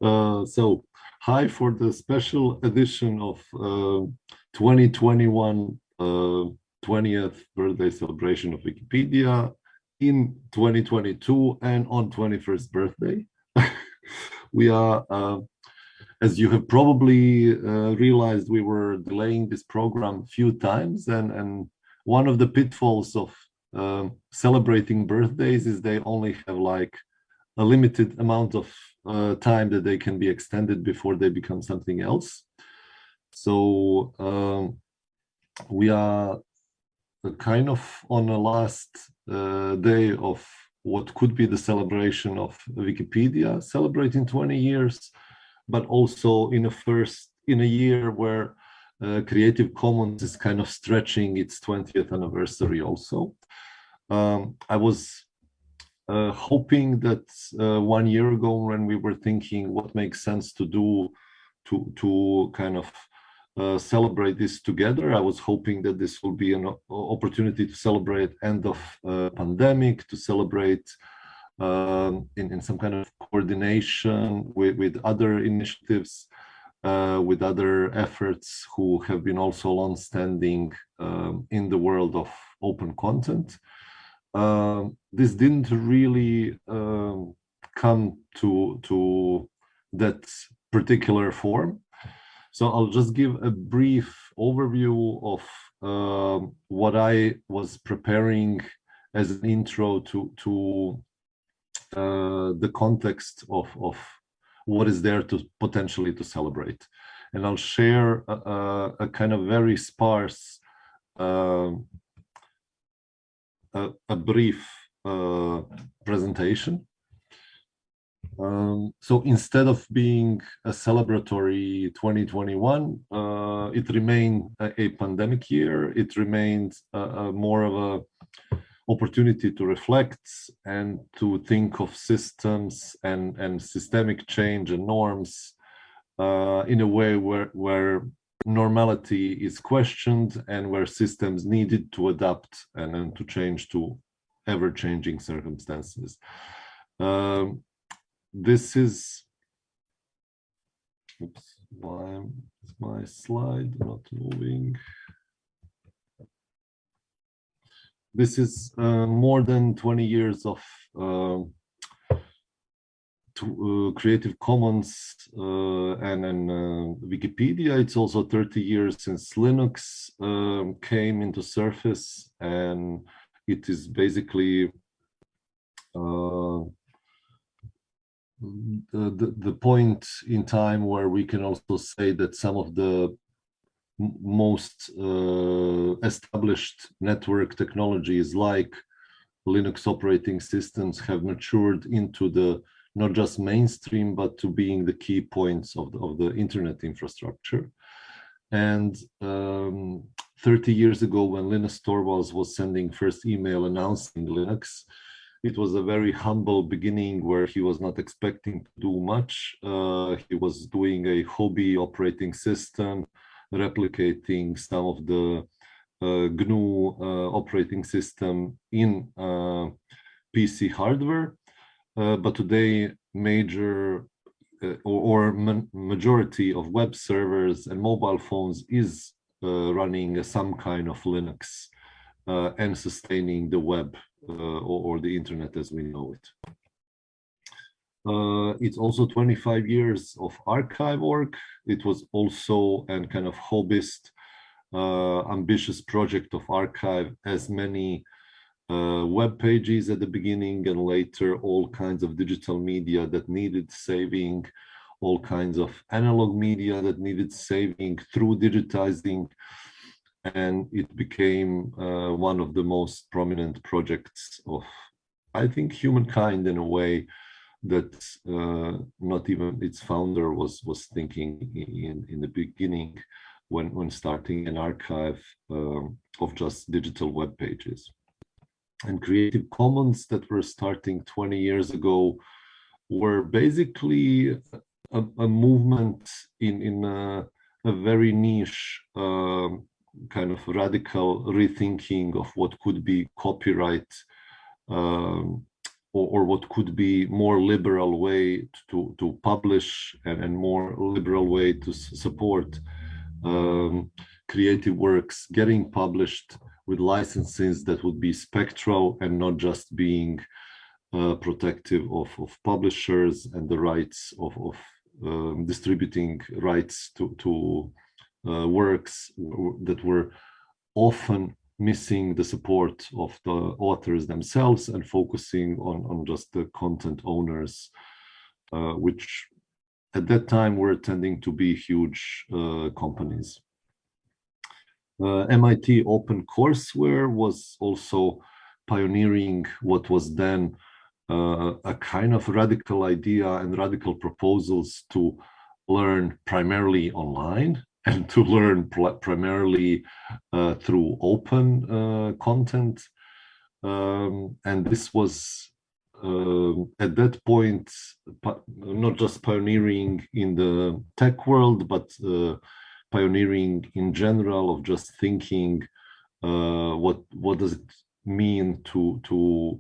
So, hi for the special edition of 2021 20th birthday celebration of Wikipedia in 2022 and on 21st birthday. We are, as you have probably realized, we were delaying this program a few times, and one of the pitfalls of celebrating birthdays is they only have like a limited amount of time that they can be extended before they become something else. So we are kind of on the last day of what could be the celebration of Wikipedia, celebrating 20 years, but also in a year where Creative Commons is kind of stretching its 20th anniversary also. I was hoping that 1 year ago, when we were thinking what makes sense to do to kind of celebrate this together, I was hoping that this will be an opportunity to celebrate end of pandemic, to celebrate in some kind of coordination with other initiatives, with other efforts who have been also long-standing in the world of open content. This didn't really come to that particular form. So I'll just give a brief overview of what I was preparing as an intro to the context of what is there to potentially to celebrate. And I'll share a kind of very sparse a brief presentation. So instead of being a celebratory 2021, it remained a pandemic year. It remained more of a opportunity to reflect and to think of systems and systemic change and norms in a way where normality is questioned and where systems needed to adapt and to change to ever-changing circumstances. This is, oops, why is my slide not moving? This is more than 20 years of Creative Commons and Wikipedia. It's also 30 years since Linux came into surface, and it is basically the point in time where we can also say that some of the most established network technologies like Linux operating systems have matured into the not just mainstream, but to being the key points of the internet infrastructure. And 30 years ago, when Linus Torvalds was sending first email announcing Linux, it was a very humble beginning where he was not expecting to do much. He was doing a hobby operating system, replicating some of the GNU operating system in PC hardware. But today, majority of web servers and mobile phones is running some kind of Linux and sustaining the web or the internet as we know it. It's also 25 years of archive work. It was also a kind of hobbyist, ambitious project of archive, as many web pages at the beginning and later all kinds of digital media that needed saving, all kinds of analog media that needed saving through digitizing, and it became one of the most prominent projects of, I think, humankind in a way that not even its founder was thinking in the beginning when starting an archive of just digital web pages. And Creative Commons that were starting 20 years ago were basically a movement in a very niche kind of radical rethinking of what could be copyright or what could be more liberal way to publish, and more liberal way to support creative works getting published with licenses that would be spectral and not just being protective of publishers and the rights of distributing rights to works that were often missing the support of the authors themselves and focusing on just the content owners, which at that time were tending to be huge companies. MIT OpenCourseWare was also pioneering what was then a kind of radical idea and radical proposals to learn primarily online and to learn primarily through open content. And this was at that point not just pioneering in the tech world, but pioneering in general of just thinking what does it mean to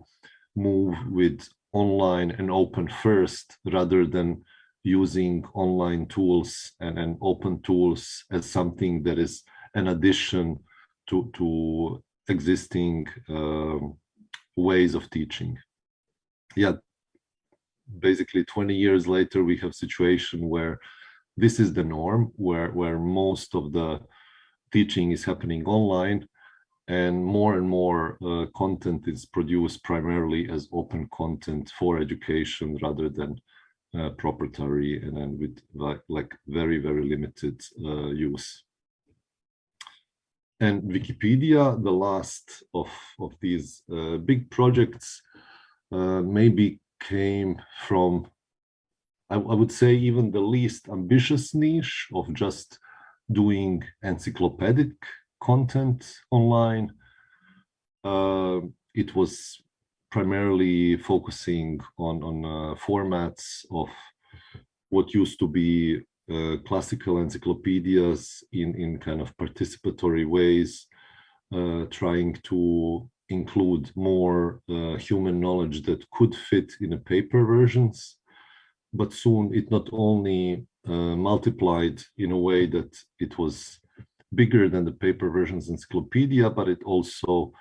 move with online and open first, rather than using online tools and open tools as something that is an addition to existing ways of teaching. Yeah, basically 20 years later, we have a situation where this is the norm, where most of the teaching is happening online, and more content is produced primarily as open content for education rather than proprietary and with like very limited use. And Wikipedia, the last of these big projects, maybe came from, I would say, even the least ambitious niche of just doing encyclopedic content online. It was primarily focusing on formats of what used to be classical encyclopedias in kind of participatory ways, trying to include more human knowledge that could fit in a paper versions. But soon it not only multiplied in a way that it was bigger than the paper versions encyclopedia, but it also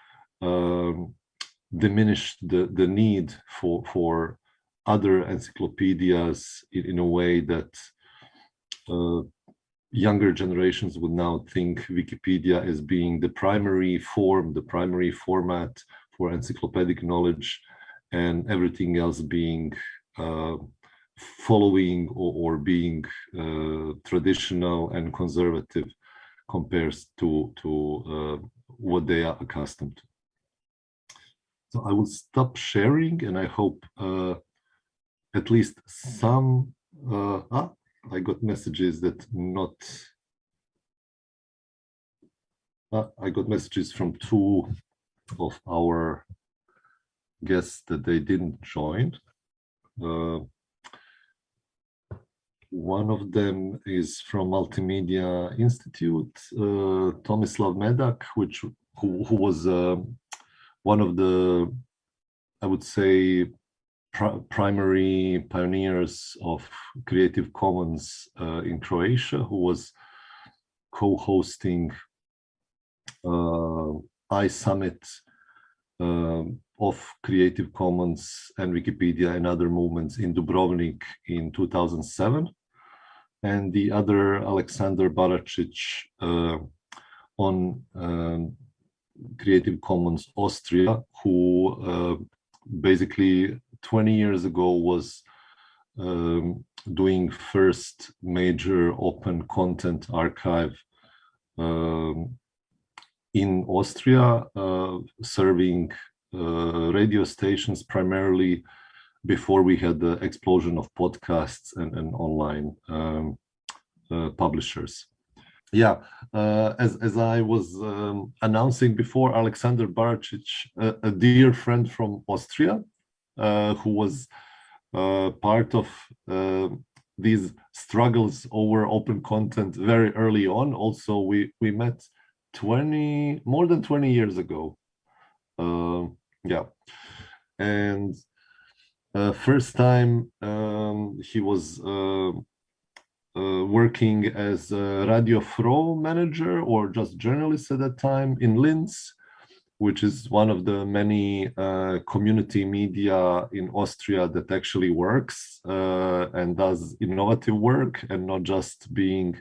diminished the need for other encyclopedias in a way that younger generations would now think Wikipedia as being the primary form, the primary format for encyclopedic knowledge, and everything else being following or being traditional and conservative compared to what they are accustomed to. So I will stop sharing, and I hope at least some, I got messages that not, I got messages from two of our guests that they didn't join. One of them is from Multimedia Institute, Tomislav Medak, who was one of the, I would say, primary pioneers of Creative Commons in Croatia, who was co-hosting iSummit of Creative Commons and Wikipedia and other movements in Dubrovnik in 2007. And the other, Alexander Baracic, on Creative Commons Austria, who basically 20 years ago was doing first major open content archive in Austria, serving radio stations primarily before we had the explosion of podcasts and online publishers. Yeah, as I was announcing before, Alexander Baracic, a dear friend from Austria, who was part of these struggles over open content very early on. Also, we met more than 20 years ago. Yeah, and First time he was working as a Radio Fro manager or just journalist at that time in Linz, which is one of the many community media in Austria that actually works and does innovative work and not just being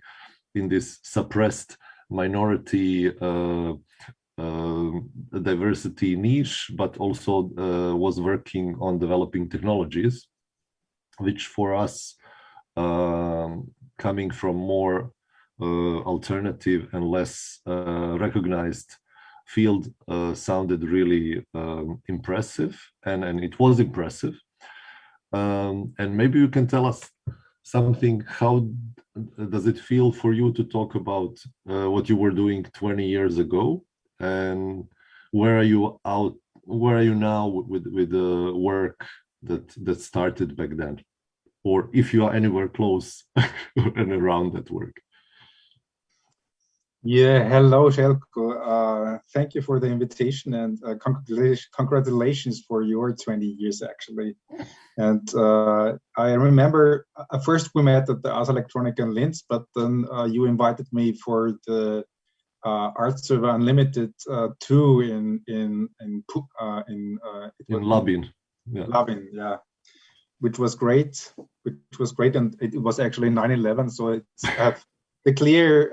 in this suppressed minority diversity niche, but also was working on developing technologies, which for us, coming from more alternative and less recognized field, sounded really impressive, and it was impressive. And maybe you can tell us something. How does it feel for you to talk about what you were doing 20 years ago, and where are you now with the work that started back then, or if you are anywhere close and around that work? Yeah, hello, Željko. Thank you for the invitation, and congratulations for your 20 years, actually. And I remember first we met at the Ars Electronica in Linz, but then you invited me for the Art Server Unlimited 2 in Labin. Yeah. Labin, yeah, which was great. And it was actually 9/11, so it's the clear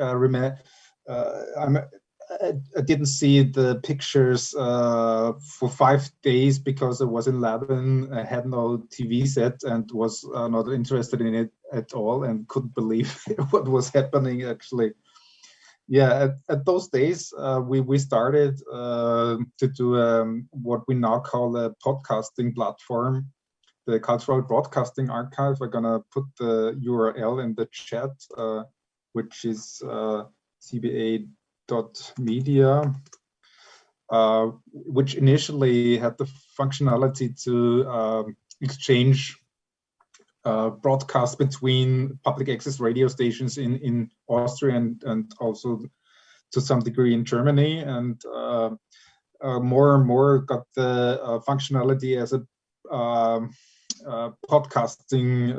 I didn't see the pictures for 5 days because I was in Labin. I had no TV set and was not interested in it at all, and couldn't believe what was happening, actually. Yeah, at those days, we started to do what we now call a podcasting platform, the Cultural Broadcasting Archive. I'm gonna put the URL in the chat, which is cba.media, which initially had the functionality to exchange broadcasts between public access radio stations in Austria and also to some degree in Germany, and more and more got the functionality as a podcasting,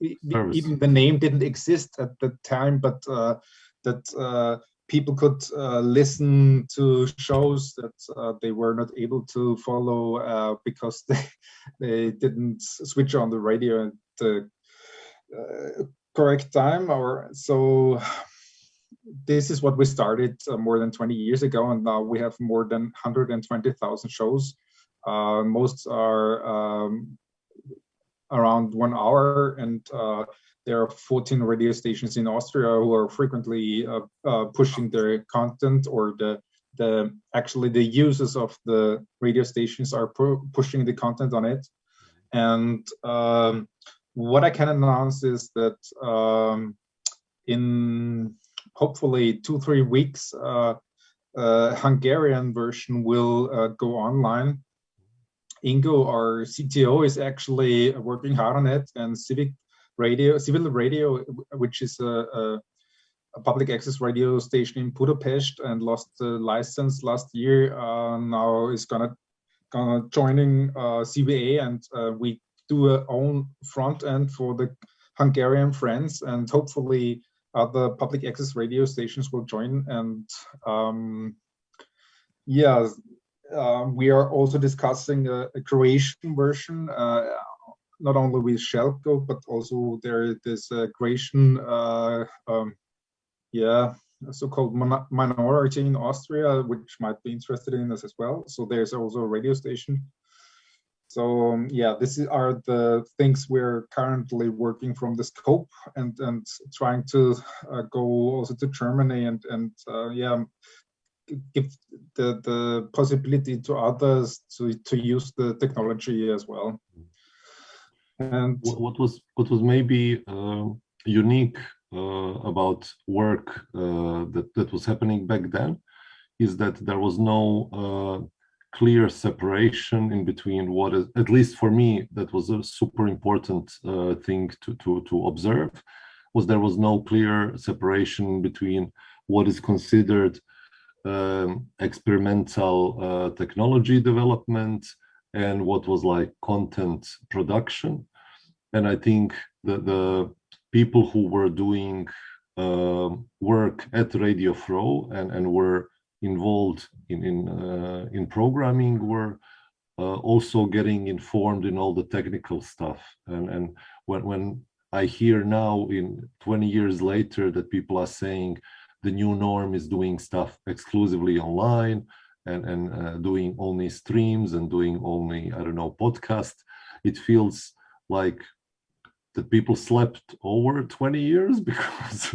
even the name didn't exist at the time, but that people could listen to shows that they were not able to follow because they didn't switch on the radio at the correct time. Or so this is what we started more than 20 years ago, and now we have more than 120,000 shows. Most are around 1 hour, and there are 14 radio stations in Austria who are frequently pushing their content, or actually the users of the radio stations are pushing the content on it. And what I can announce is that in hopefully 2-3 weeks, Hungarian version will go online. Ingo, our CTO, is actually working hard on it, and Civil Radio, which is a public access radio station in Budapest and lost the license last year, now is gonna joining CBA, and we do our own front end for the Hungarian friends, and hopefully other public access radio stations will join. And yeah, we are also discussing a Croatian version, not only with Željko, but also there's a Croatian, so-called minority in Austria, which might be interested in this as well. So there's also a radio station. So yeah, these are the things we're currently working from the scope, and trying to go also to Germany and give the possibility to others to use the technology as well. And what was maybe unique about work that was happening back then is that there was no clear separation in between what is, at least for me, that was a super important thing to observe, was there was no clear separation between what is considered experimental technology development and what was like content production. And I think the people who were doing work at Radio Fro and were involved in programming were also getting informed in all the technical stuff. And when I hear now, in 20 years later, that people are saying the new norm is doing stuff exclusively online and doing only streams and doing only, I don't know, podcast, it feels like that people slept over 20 years because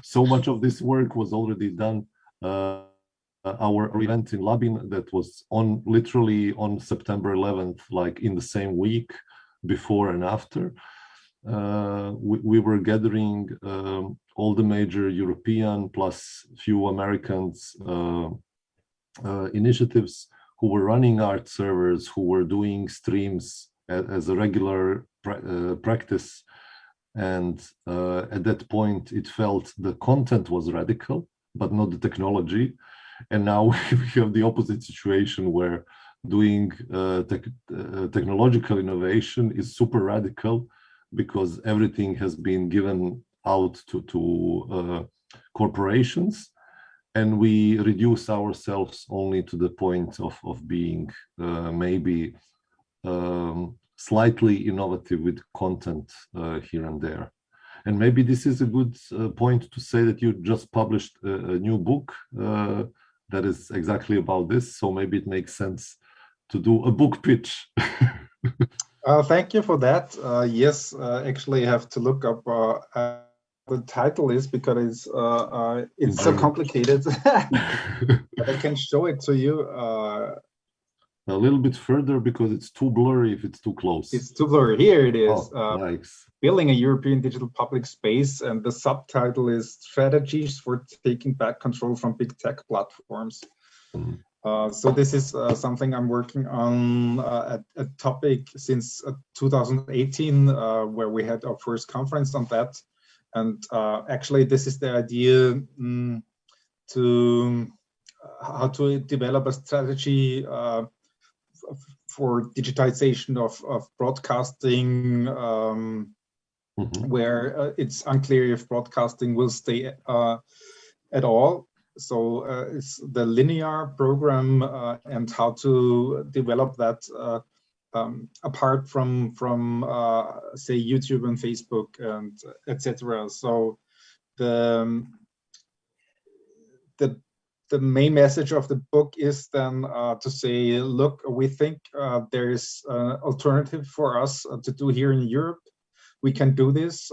so much of this work was already done. Our event in Labin that was on literally on September 11th, like in the same week, before and after, we were gathering all the major European plus few Americans initiatives who were running art servers, who were doing streams as a regular practice. And at that point, it felt the content was radical, but not the technology. And now we have the opposite situation where doing technological innovation is super radical because everything has been given out to corporations, and we reduce ourselves only to the point of being maybe slightly innovative with content here and there. And maybe this is a good point to say that you just published a new book that is exactly about this. So maybe it makes sense to do a book pitch. Thank you for that. Yes, actually, I have to look up the title is because it's so complicated. But I can show it to you. A little bit further because it's too blurry if it's too close. It's too blurry. Here it is. Nice. Building a European digital public space, and the subtitle is Strategies for Taking Back Control from Big Tech Platforms. So this is something I'm working on, a topic since 2018, where we had our first conference on that. And actually, this is the idea to how to develop a strategy for digitization of broadcasting, where it's unclear if broadcasting will stay at all. So it's the linear program and how to develop that apart from say YouTube and Facebook and etc. So the main message of the book is then to say, look, we think there is an alternative for us to do here in Europe. We can do this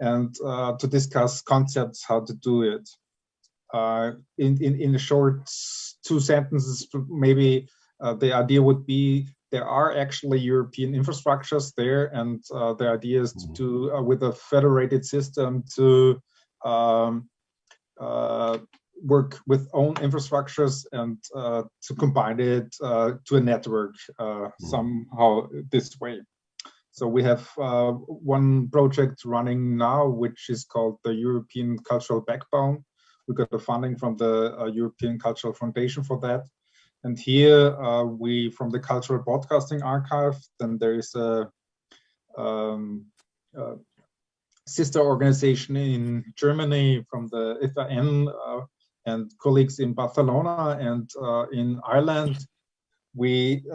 and to discuss concepts how to do it. In a short 2 sentences, maybe the idea would be there are actually European infrastructures there, and the idea is to do with a federated system to work with own infrastructures and to combine it to a network somehow this way. So we have one project running now, which is called the European Cultural Backbone. We got the funding from the European Cultural Foundation for that. And here we, from the Cultural Broadcasting Archive, then there is a sister organization in Germany from the FAN and colleagues in Barcelona and in Ireland. We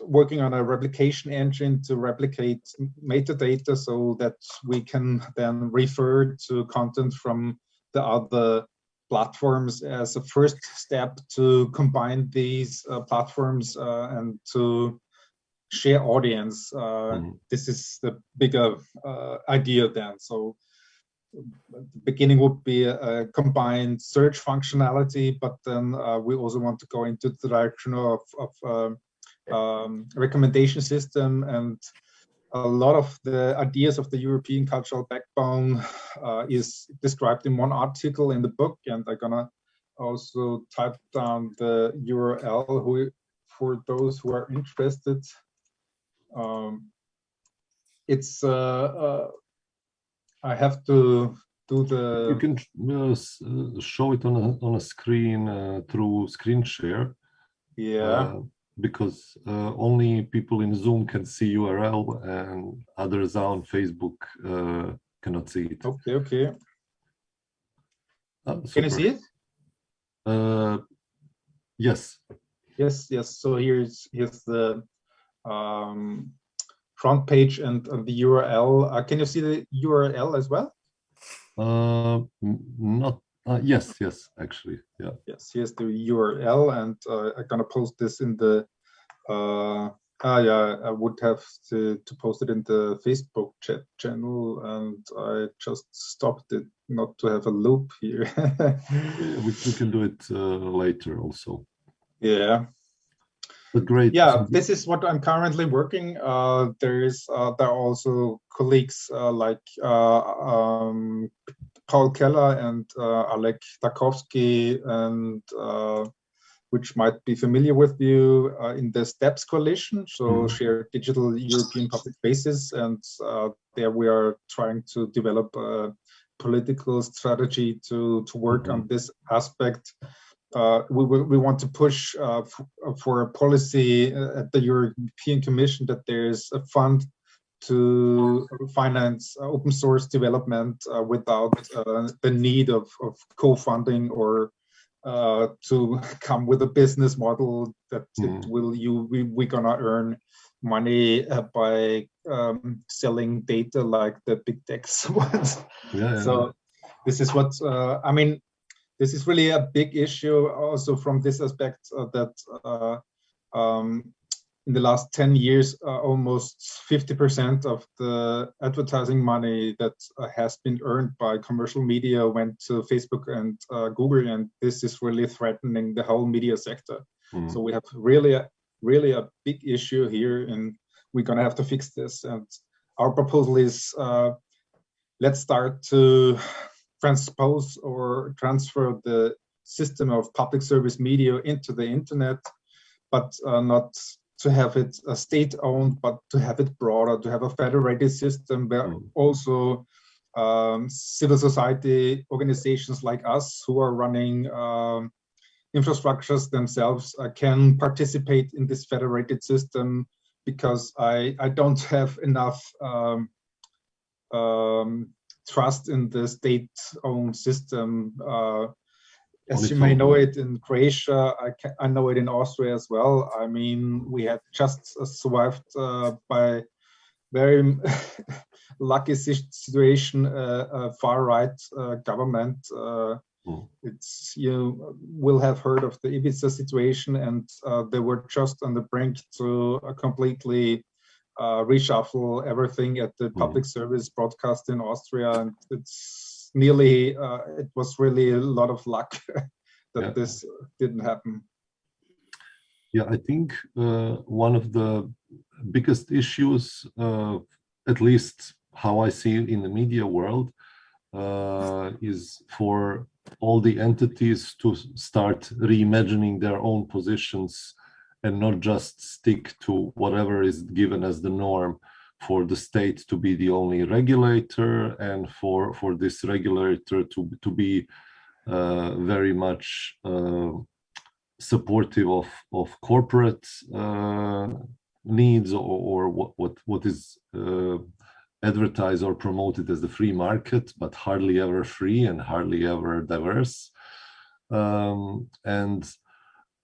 working on a replication engine to replicate metadata so that we can then refer to content from the other platforms as a first step to combine these platforms and to share audience. This is the bigger idea then. So the beginning would be a combined search functionality, but then we also want to go into the direction of recommendation system, and a lot of the ideas of the European Cultural Backbone is described in one article in the book, and I'm gonna also type down the URL for those who are interested. It's I have to do the. You can show it on a screen through screen share. Yeah. because only people in Zoom can see URL and others on Facebook cannot see it. Okay, okay. Oh, Can you super. see it? Yes. Yes, yes. So here's the front page and the URL. Can you see the URL as well? Not. Yes, actually, yeah. Yes, here's the URL, and I'm gonna post this in the. Yeah, I would have to post it in the Facebook chat channel, and I just stopped it not to have a loop here. We can do it later also. Yeah. But great. Yeah, this is what I'm currently working. There are also colleagues like Paul Keller and Alek Tarkovsky, and which might be familiar with you in the STEPS coalition, so Shared Digital European Public Spaces, and there we are trying to develop a political strategy to work on this aspect. We want to push for a policy at the European Commission that there's a fund to finance open source development without the need of co-funding or to come with a business model that we're gonna earn money by selling data like the big techs ones. So this is what I mean. This is really a big issue also from this aspect that in the last 10 years, almost 50% of the advertising money that has been earned by commercial media went to Facebook and Google, and this is really threatening the whole media sector. So we have really a big issue here, and we're gonna have to fix this. And our proposal is let's start to transpose or transfer the system of public service media into the internet, but not to have it state-owned, but to have it broader, to have a federated system where also civil society organizations like us who are running infrastructures themselves can participate in this federated system, because I don't have enough trust in the state-owned system. As you may know it in Croatia, I know it in Austria as well. I mean, we had just survived by very lucky situation, a far-right government. It's, you will have heard of the Ibiza situation, and they were just on the brink to completely reshuffle everything at the public service broadcast in Austria, and it's nearly it was really a lot of luck that this didn't happen. Yeah, I think one of the biggest issues, at least how I see it in the media world, is for all the entities to start reimagining their own positions and not just stick to whatever is given as the norm, for the state to be the only regulator, and for this regulator to be very much supportive of corporate needs, or what is advertised or promoted as the free market, but hardly ever free and hardly ever diverse. And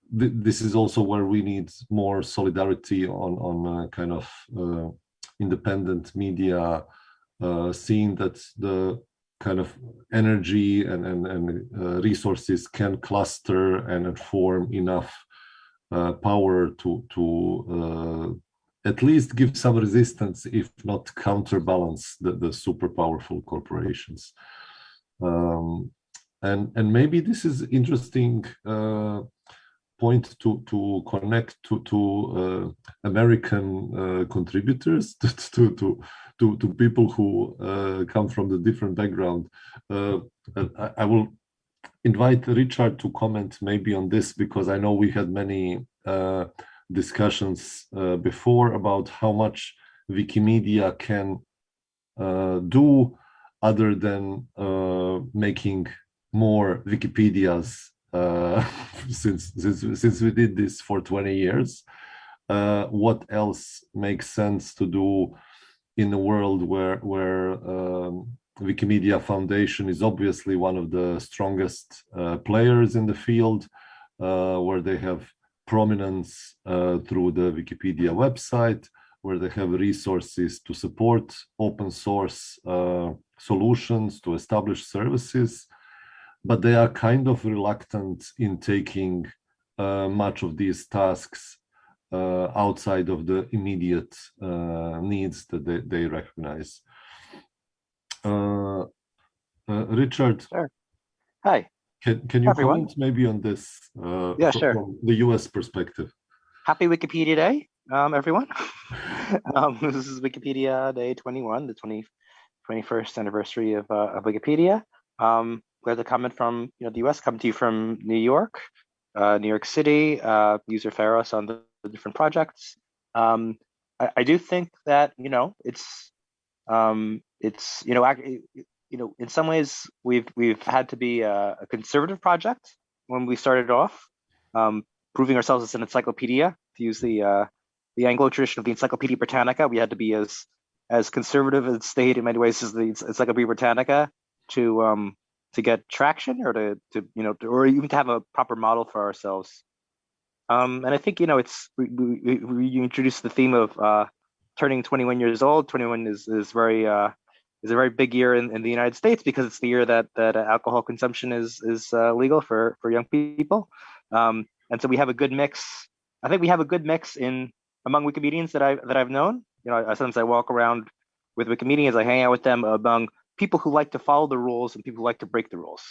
this is also where we need more solidarity on kind of independent media, seeing that the kind of energy and resources can cluster and form enough power to at least give some resistance, if not counterbalance the super powerful corporations. And maybe this is interesting point to connect to American contributors, to people who come from the different background. I will invite Richard to comment maybe on this, because I know we had many discussions before about how much Wikimedia can do other than making more Wikipedias, since we did this for 20 years. what else makes sense to do in a world where Wikimedia Foundation is obviously one of the strongest players in the field, where they have prominence through the Wikipedia website, where they have resources to support open source solutions, to establish services, but they are kind of reluctant in taking much of these tasks outside of the immediate needs that they recognize. Richard, Sure. Hi. Can you everyone. comment maybe on this Yeah, sure. from the US perspective? Happy Wikipedia Day, everyone. This is Wikipedia Day 21, the 21st anniversary of Wikipedia. We have the comment from the US, come to you from New York City, user Pharos on the different projects. I do think that it's in some ways we've had to be a conservative project when we started off, proving ourselves as an encyclopedia. To use the Anglo tradition of the Encyclopedia Britannica, we had to be as conservative as stayed in many ways as the Encyclopedia Britannica to get traction, or to or even to have a proper model for ourselves. And I think it's we introduced the theme of turning 21 years old. 21 is a very big year in the United States, because it's the year that alcohol consumption is legal for young people. And so we have a good mix. I think we have a good mix among Wikimedians that I've known. Sometimes I walk around with Wikimedians, I hang out with them, among people who like to follow the rules and people who like to break the rules.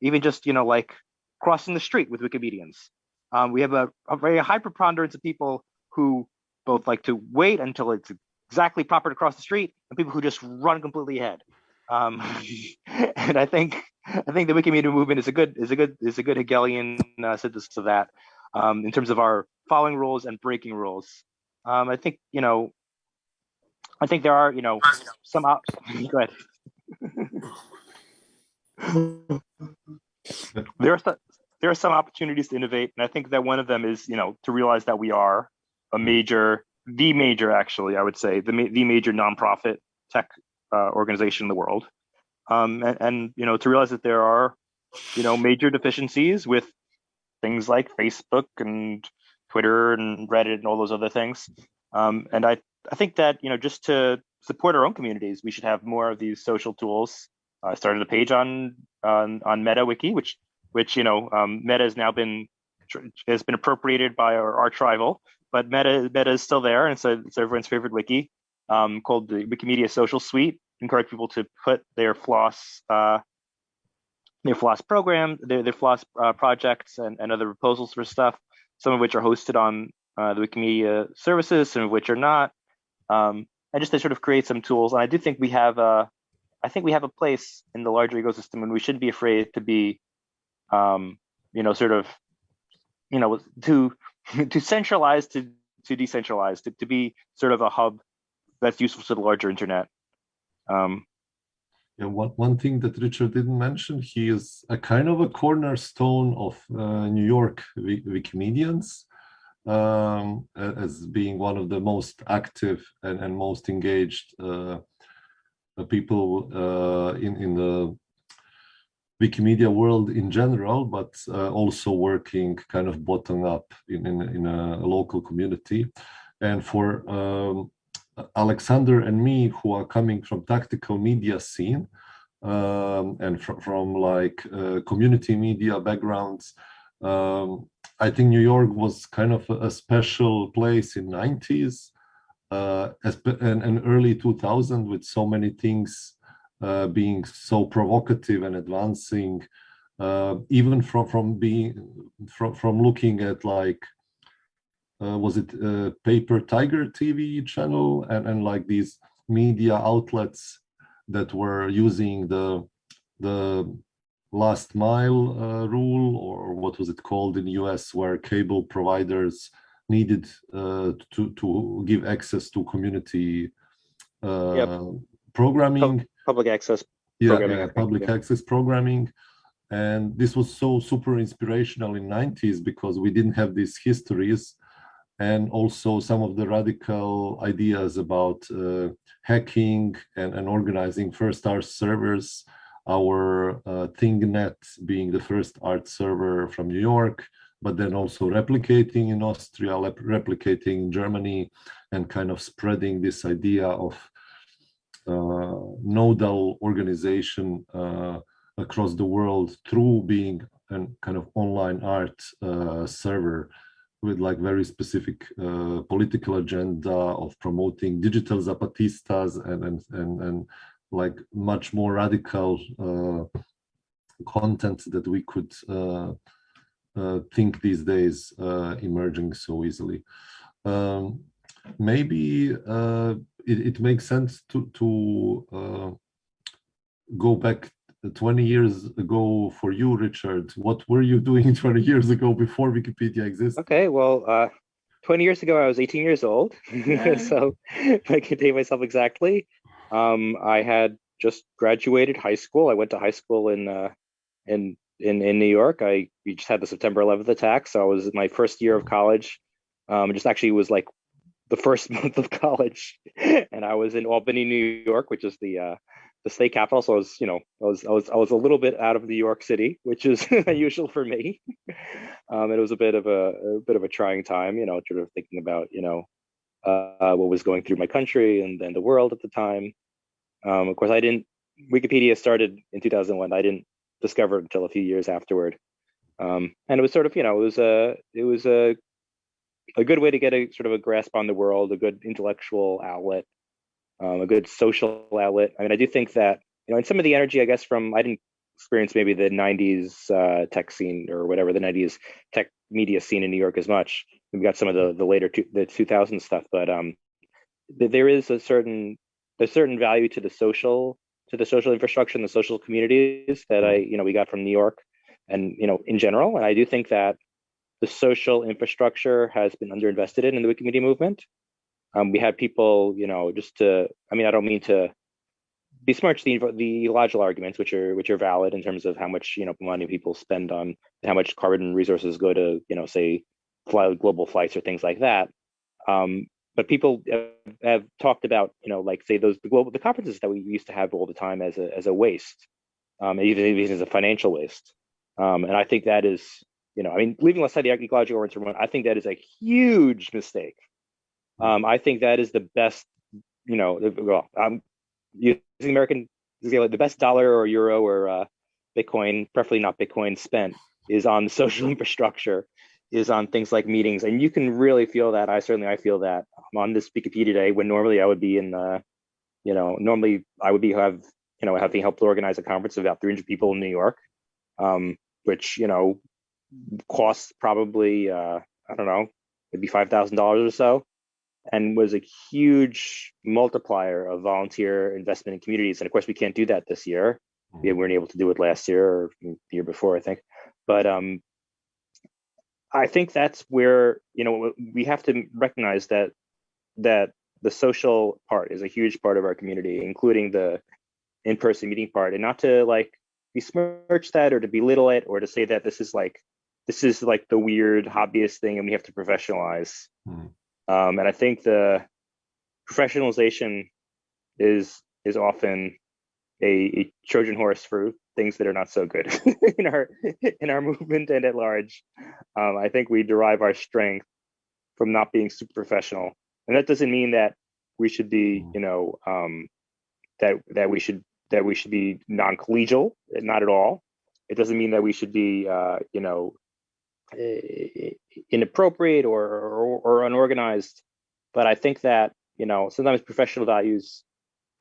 Even just like crossing the street with Wikimedians. We have a very high preponderance of people who both like to wait until it's exactly proper to cross the street, and people who just run completely ahead. And I think the Wikimedia movement is a good Hegelian synthesis of that, in terms of our following rules and breaking rules. I think there are some go ahead. There are some opportunities to innovate, and I think that one of them is to realize that we are the major, actually, I would say, the major nonprofit tech organization in the world, and to realize that there are major deficiencies with things like Facebook and Twitter and Reddit and all those other things, and I think that just to support our own communities, we should have more of these social tools. I started a page on MetaWiki, which Meta has now been appropriated by our arch rival, but Meta is still there, and it's everyone's favorite wiki, called the Wikimedia Social Suite. Encourage people to put their floss program, their floss projects and other proposals for stuff, some of which are hosted on the Wikimedia services, some of which are not, and just to sort of create some tools. And I do think we have a place in the larger ecosystem, and we shouldn't be afraid to be to centralize, to decentralize, to be sort of a hub that's useful to the larger internet. Yeah, one thing that Richard didn't mention, he is a kind of a cornerstone of New York Wikimedians, as being one of the most active and most engaged people in the Wikimedia world in general, but also working kind of bottom up in a local community. And for Alexander and me, who are coming from tactical media scene and from like community media backgrounds, I think New York was kind of a special place in 90s and early 2000s, with so many things being so provocative and advancing, even from looking at like was it Paper Tiger TV channel and like these media outlets that were using the last mile rule, or what was it called in the US, where cable providers needed to give access to community programming. Public access programming. Yeah, public access programming. And this was so super inspirational in 90s, because we didn't have these histories and also some of the radical ideas about hacking and organizing first art servers, our ThingNet being the first art server from New York, but then also replicating in Austria, replicating in Germany, and kind of spreading this idea of nodal organization across the world through being a kind of online art server with like very specific political agenda of promoting digital zapatistas and like much more radical content that we could think these days emerging so easily. Maybe it makes sense to go back 20 years ago for you, Richard. What were you doing 20 years ago before Wikipedia existed? Okay, well, 20 years ago, I was 18 years old. So I can date myself exactly. I had just graduated high school. I went to high school in New York. We just had the September 11th attack, so I was in my first year of college. It just actually was like the first month of college, and I was in Albany, New York, which is the state capital. So I was, you know, I was a little bit out of New York City, which is unusual for me. It was a bit of a trying time, you know, sort of thinking about, you know, what was going through my country and then the world at the time. Of course, Wikipedia started in 2001. I didn't discover it until a few years afterward. And it was sort of, you know, it was a good way to get a sort of a grasp on the world, a good intellectual outlet, a good social outlet. I mean, I do think that, you know, and some of the energy, I guess, I didn't experience maybe the 90s tech scene or whatever, the 90s tech media scene in New York as much. We got some of the later the 2000s stuff, but there is a certain value to the social infrastructure and the social communities that we got from New York and, you know, in general. And I do think that the social infrastructure has been underinvested in the Wikimedia movement. We had people, you know, I don't mean to besmirch the logical arguments, which are valid in terms of how much, you know, money people spend on how much carbon resources go to, you know, say global flights or things like that. But people have talked about, you know, like say the conferences that we used to have all the time as a waste, even as a financial waste. And I think that is, you know, I mean, leaving aside the ecological arguments, I think that is a huge mistake. I think that is the best, you know, well, using the best dollar or euro or Bitcoin, preferably not Bitcoin, spent is on social infrastructure, is on things like meetings, and you can really feel that. I feel that on this Wikipedia day when normally I would be having helped organize a conference of about 300 people in New York, which, you know, costs probably I don't know, maybe $5,000 or so, and was a huge multiplier of volunteer investment in communities. And of course, we can't do that this year. We weren't able to do it last year or the year before, I think. But I think that's where, you know, we have to recognize that the social part is a huge part of our community, including the in-person meeting part, and not to like besmirch that or to belittle it or to say that this is like the weird hobbyist thing and we have to professionalize. And I think the professionalization is often a Trojan horse for things that are not so good in our movement and at large. I think we derive our strength from not being super professional, and that doesn't mean that we should be, you know, that we should be non-collegial. Not at all. It doesn't mean that we should be, you know, inappropriate or unorganized. But I think that, you know, sometimes professional values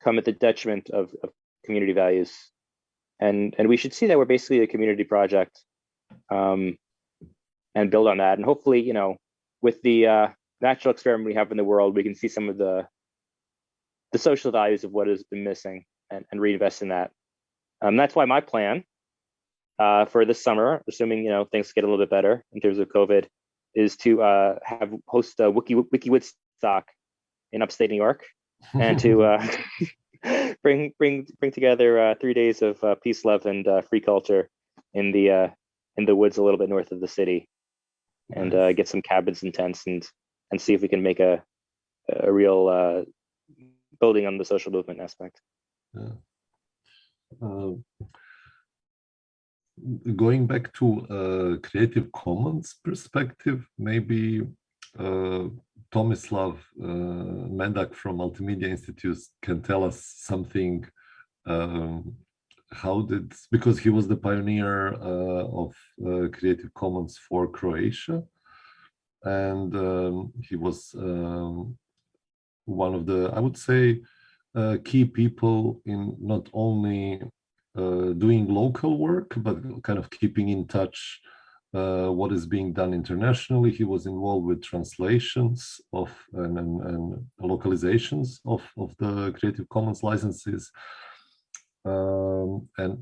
come at the detriment of community values, and we should see that we're basically a community project, and build on that. And hopefully, you know, with the natural experiment we have in the world, we can see some of the social values of what has been missing and reinvest in that. That's why my plan for this summer, assuming, you know, things get a little bit better in terms of COVID, is to host a Wiki Woodstock in upstate New York, and to bring together 3 days of peace, love, and free culture in the woods a little bit north of the city, and get some cabins and tents and and see if we can make a real building on the social movement aspect. Yeah. Going back to Creative Commons perspective, maybe Tomislav Medak from Multimedia Institute can tell us something. Because he was the pioneer of Creative Commons for Croatia, and he was one of the, I would say, key people in not only doing local work, but kind of keeping in touch what is being done internationally. He was involved with translations of and localizations of the Creative Commons licenses. And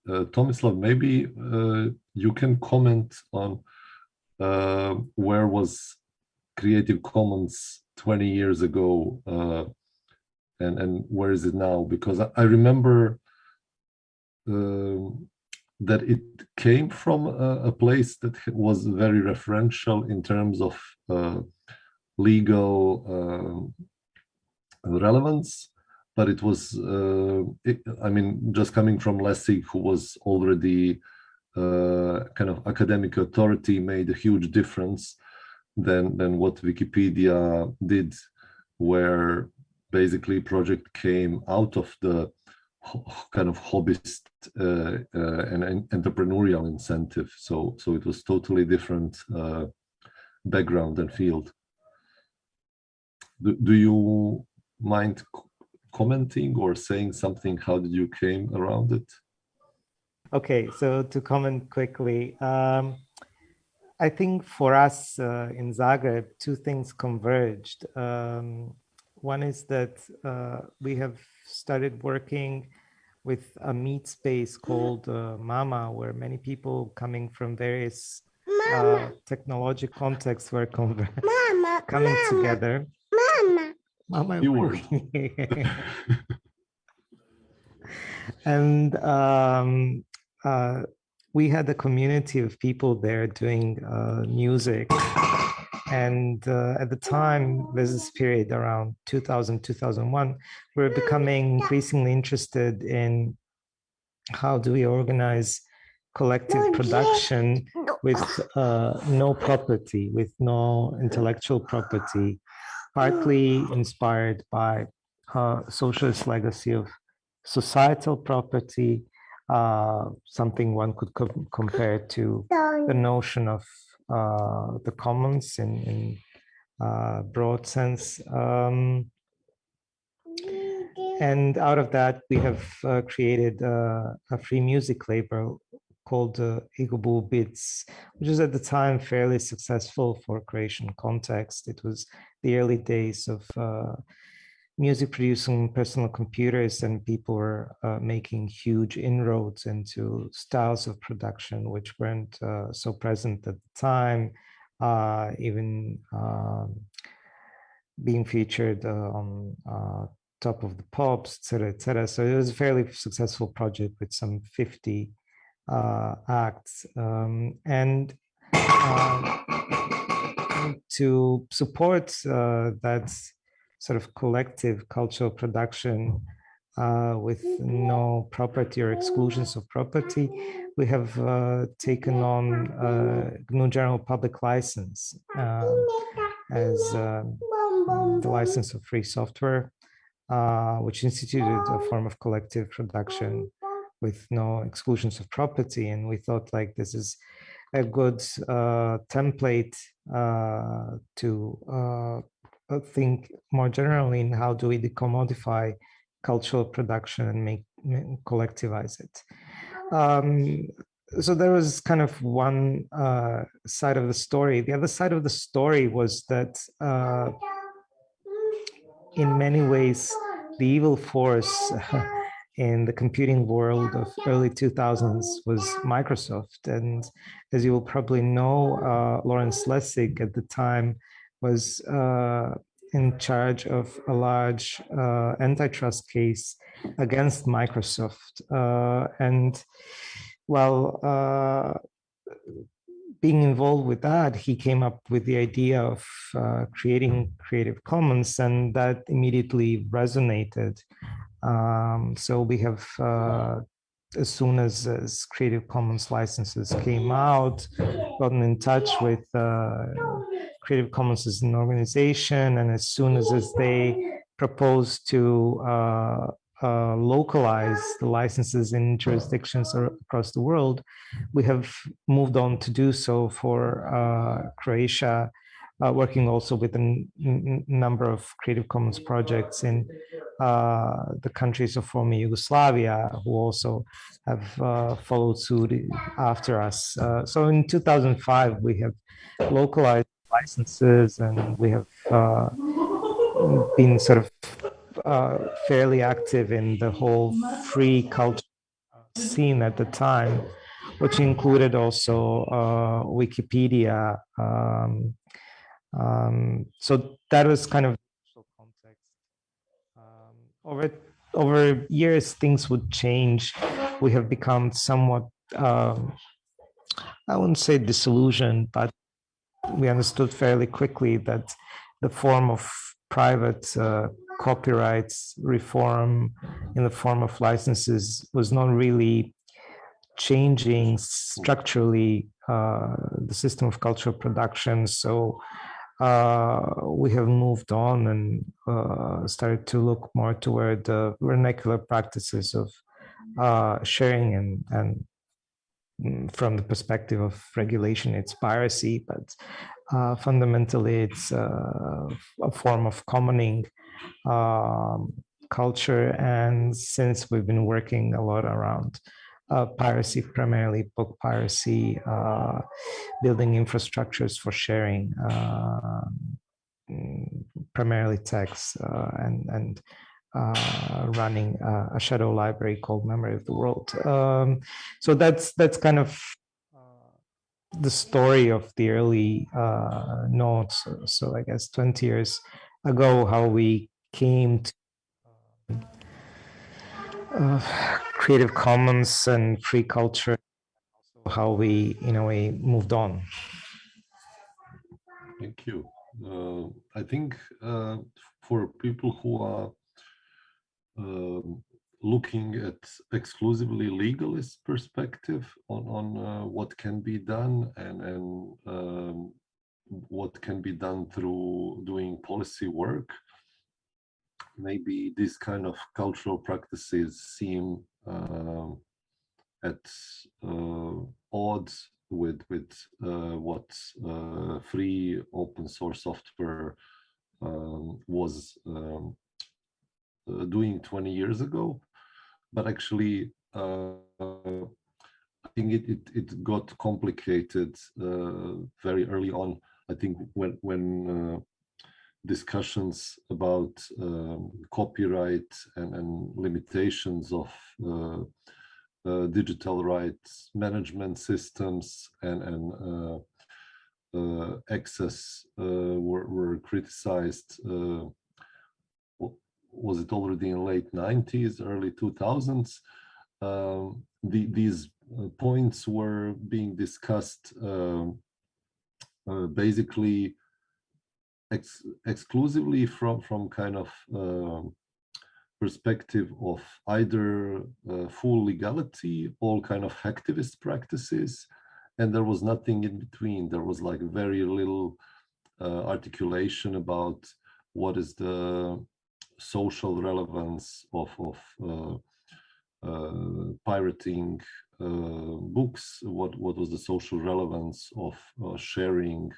Tomislav, maybe you can comment on where was Creative Commons 20 years ago and where is it now? Because I remember that it came from a place that was very referential in terms of legal relevance, but it was, I mean, just coming from Lessig, who was already kind of academic authority, made a huge difference than what Wikipedia did, where basically project came out of the kind of hobbyist and entrepreneurial incentive. So it was totally different background and field. Do you mind commenting or saying something? How did you came around it? Okay, so to comment quickly, I think for us in Zagreb, two things converged. One is that we have started working with a meet space called Mama, where many people coming from various technological contexts were coming together. Mama, You were. And we had a community of people there doing music. And at the time, there's this period around 2000, 2001, we're becoming increasingly interested in how do we organize collective production with no property, with no intellectual property, partly inspired by socialist legacy of societal property, something one could compare to the notion of the commons in broad sense. And out of that, we have created a free music label called Igobul Bits, which was at the time fairly successful for Croatian context. It was the early days of music producing personal computers, and people were making huge inroads into styles of production which weren't so present at the time, even being featured on Top of the Pops, etc., etc. So it was a fairly successful project with some 50 acts, and to support that sort of collective cultural production with no property or exclusions of property, we have taken on GNU General Public License as the license of free software, which instituted a form of collective production with no exclusions of property. And we thought like this is a good template to think more generally in how do we decommodify cultural production and collectivize it. So there was kind of one side of the story. The other side of the story was that in many ways, the evil force in the computing world of early 2000s was Microsoft. And as you will probably know, Lawrence Lessig at the time was in charge of a large antitrust case against Microsoft. And well, being involved with that, he came up with the idea of creating Creative Commons, and that immediately resonated. So we have, as soon as Creative Commons licenses came out, gotten in touch with Creative Commons as an organization, and as soon as they proposed to localize the licenses in jurisdictions across the world, we have moved on to do so for Croatia, working also with a number of Creative Commons projects in the countries of former Yugoslavia, who also have followed suit after us. So in 2005, we have localized licenses, and we have been sort of fairly active in the whole free culture scene at the time, which included also Wikipedia. So that was kind of context. Over years, things would change. We have become somewhat, I wouldn't say disillusioned, but we understood fairly quickly that the form of private copyrights reform in the form of licenses was not really changing structurally the system of cultural production. So we have moved on and started to look more toward the vernacular practices of sharing, and from the perspective of regulation, it's piracy, but fundamentally it's a form of commoning culture. And since we've been working a lot around piracy, primarily book piracy, building infrastructures for sharing, primarily text, and running a shadow library called Memory of the World. So that's kind of the story of the early nodes. So I guess 20 years ago, how we came to Creative Commons and free culture, how we, in a way, moved on. Thank you. I think for people who are looking at exclusively legalist perspective on what can be done and what can be done through doing policy work, maybe these kind of cultural practices seem at odds with what free open source software was doing 20 years ago. But actually, I think it got complicated very early on. I think when discussions about copyright and limitations of digital rights management systems and access were criticized. Was it already in late 90s, early 2000s? These points were being discussed basically exclusively from kind of perspective of either full legality, all kind of hacktivist practices, and there was nothing in between. There was like very little articulation about what is the social relevance of pirating books, what was the social relevance of sharing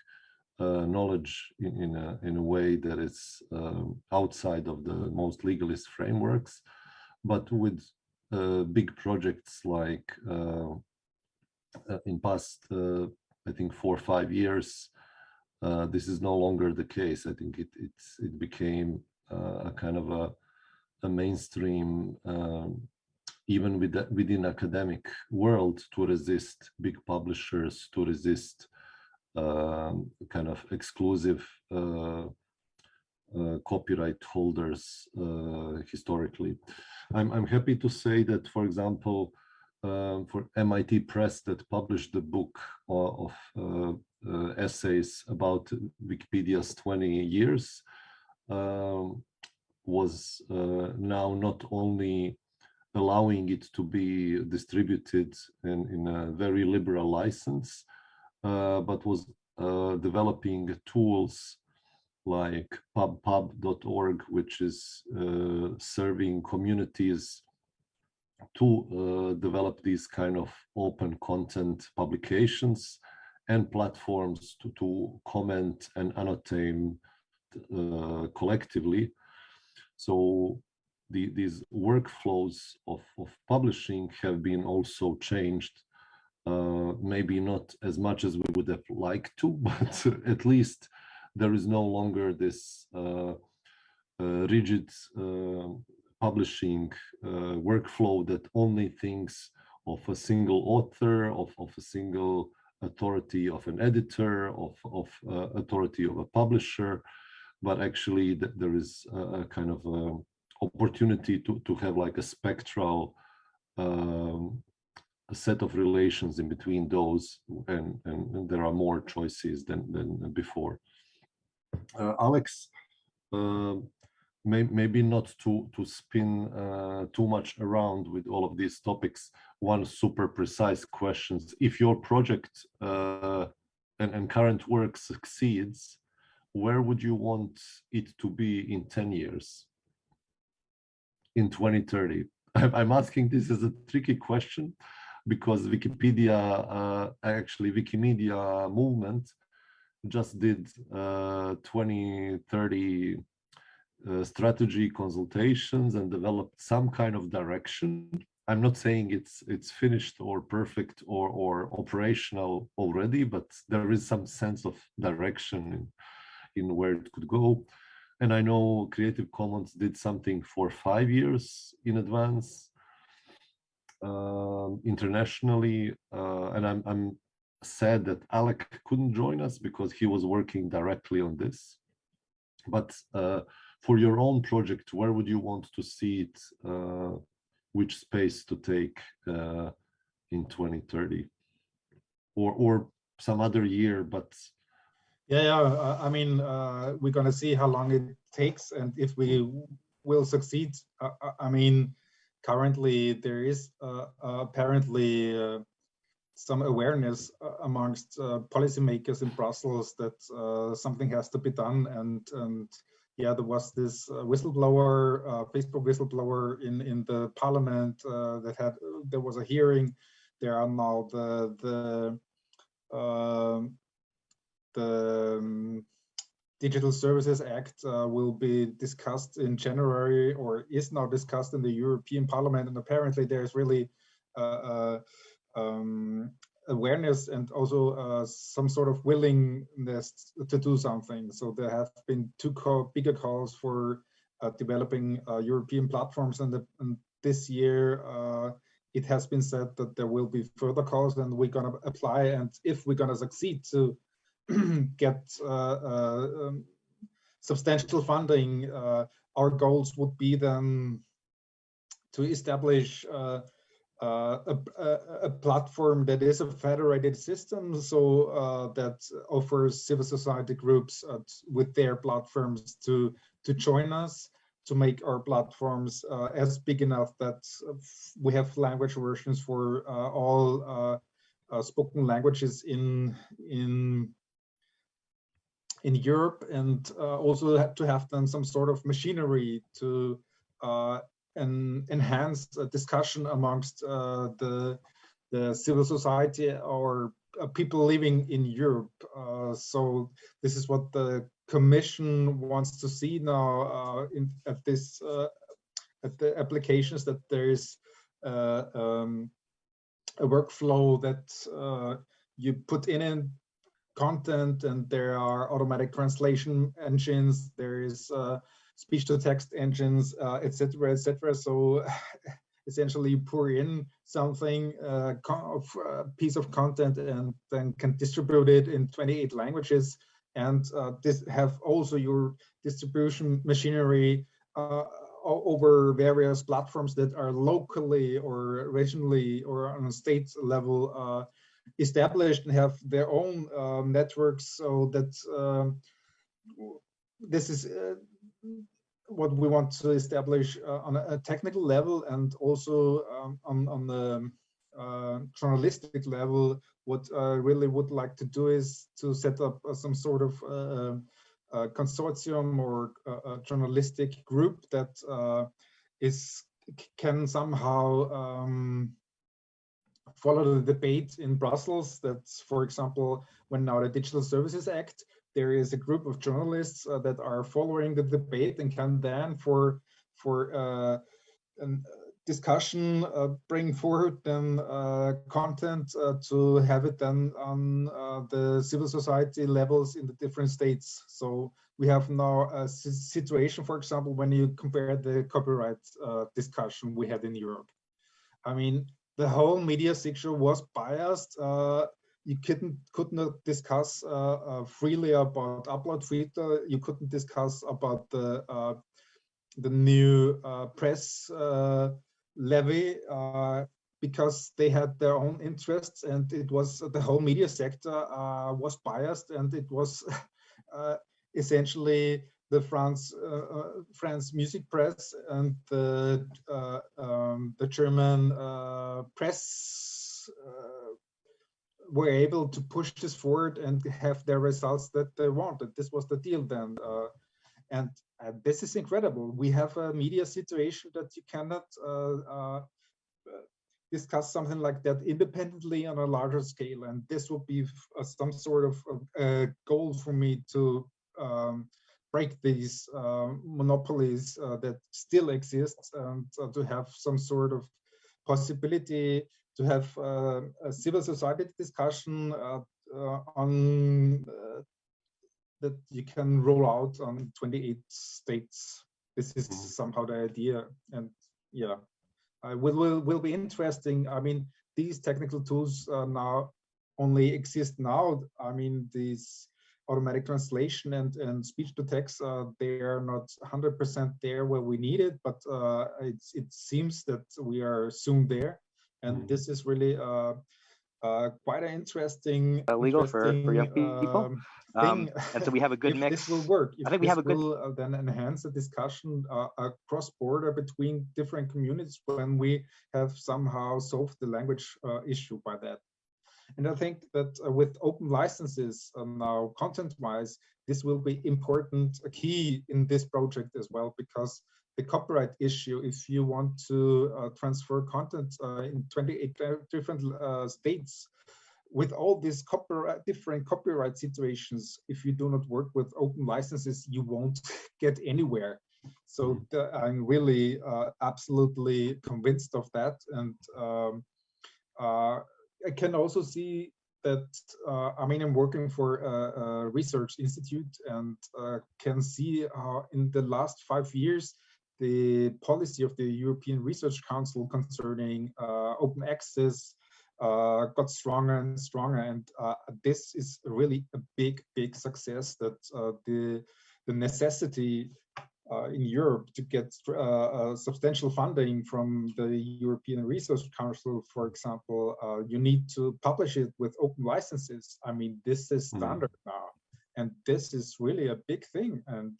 knowledge in a way that is outside of the most legalist frameworks. But with big projects like in past, I think 4 or 5 years, this is no longer the case. I think it became a kind of a mainstream, even within academic world, to resist big publishers, to resist kind of exclusive copyright holders historically. I'm happy to say that, for example, for MIT Press that published the book of essays about Wikipedia's 20 years, was now not only allowing it to be distributed in a very liberal license, but was developing tools like pubpub.org, which is serving communities to develop these kind of open content publications and platforms to comment and annotate collectively. So these workflows of publishing have been also changed, maybe not as much as we would have liked to, but at least there is no longer this rigid publishing workflow that only thinks of a single author, of a single authority of an editor, of authority of a publisher, but actually there is a kind of opportunity to have like a spectral a set of relations in between those, and there are more choices than before. Alex, maybe not to spin too much around with all of these topics, one super precise question: if your project and current work succeeds, where would you want it to be in 10 years? In 2030? I'm asking this as a tricky question because Wikipedia, actually Wikimedia movement just did 2030 strategy consultations and developed some kind of direction. I'm not saying it's finished or perfect or operational already, but there is some sense of direction in where it could go. And I know Creative Commons did something for 5 years in advance internationally, and I'm sad that Alec couldn't join us because he was working directly on this. But for your own project, where would you want to see it? Which space to take in 2030, or some other year? But yeah, I mean, we're gonna see how long it takes and if we will succeed. I mean, currently there is apparently some awareness amongst policymakers in Brussels that something has to be done, and yeah, there was this whistleblower, Facebook whistleblower in the parliament there was a hearing. There are now the Digital Services Act will be discussed in January, or is now discussed in the European Parliament, and apparently there's really awareness and also some sort of willingness to do something. So there have been bigger calls for developing European platforms, and this year it has been said that there will be further calls, and we're going to apply, and if we're going to succeed to get substantial funding, our goals would be then to establish a platform that is a federated system, so that offers civil society groups with their platforms to join us, to make our platforms as big enough that we have language versions for all spoken languages in Europe, and also to have done some sort of machinery to enhance a discussion amongst the civil society or people living in Europe. So this is what the Commission wants to see now at the applications, that there is a workflow that you put in content, and there are automatic translation engines, there is speech-to-text engines, etc., etc. So essentially you pour in something, a piece of content, and then can distribute it in 28 languages, and this have also your distribution machinery over various platforms that are locally or regionally or on a state level established and have their own networks. So that this is what we want to establish on a technical level, and also on the journalistic level. What I really would like to do is to set up some sort of consortium or a journalistic group that can somehow follow the debate in Brussels. That's, for example, when now the Digital Services Act, there is a group of journalists that are following the debate and can then for a discussion bring forward then content to have it then on the civil society levels in the different states. So we have now a situation, for example, when you compare the copyright discussion we had in Europe. I mean, the whole media sector was biased. You could not discuss freely about upload filter. You couldn't discuss about the new press levy because they had their own interests, and it was the whole media sector was biased, and it was essentially the France music press and the German press were able to push this forward and have their results that they wanted. This was the deal then. And this is incredible. We have a media situation that you cannot discuss something like that independently on a larger scale. And this will be some sort of goal for me to break these monopolies that still exist, and to have some sort of possibility to have a civil society discussion on that you can roll out on 28 states. This is somehow the idea, and yeah, will be interesting. I mean, these technical tools now only exist now. I mean, these automatic translation and speech to text, they are not 100% there where we need it, but it seems that we are soon there, and this is really quite an interesting legal for young people thing. And so we have a good mix. This will work. I think we have a good will then enhance the discussion across border between different communities when we have somehow solved the language issue by that. And I think that with open licenses now, content-wise, this will be important, a key in this project as well, because the copyright issue, if you want to transfer content in 28 different states, with all these different copyright situations, if you do not work with open licenses, you won't get anywhere. So I'm really absolutely convinced of that. And I can also see that, I mean, I'm working for a research institute, and can see how in the last 5 years, the policy of the European Research Council concerning open access got stronger and stronger. And this is really a big success, that the necessity in Europe to get substantial funding from the European Research Council, for example, you need to publish it with open licenses. I mean, this is standard now, and this is really a big thing. And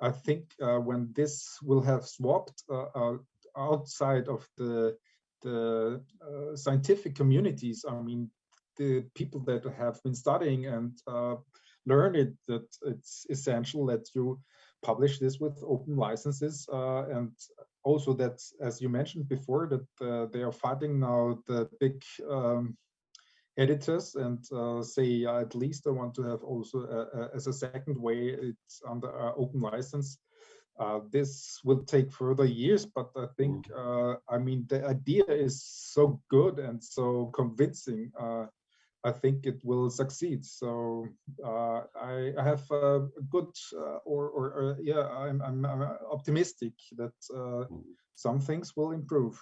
I think when this will have swapped outside of the scientific communities, I mean, the people that have been studying and learn it, that it's essential that you publish this with open licenses, and also that, as you mentioned before, that they are fighting now the big editors and say, at least I want to have also as a second way, it's under open license. This will take further years, but I think, I mean, the idea is so good and so convincing. I think it will succeed. So I have a good, yeah, I'm optimistic that some things will improve.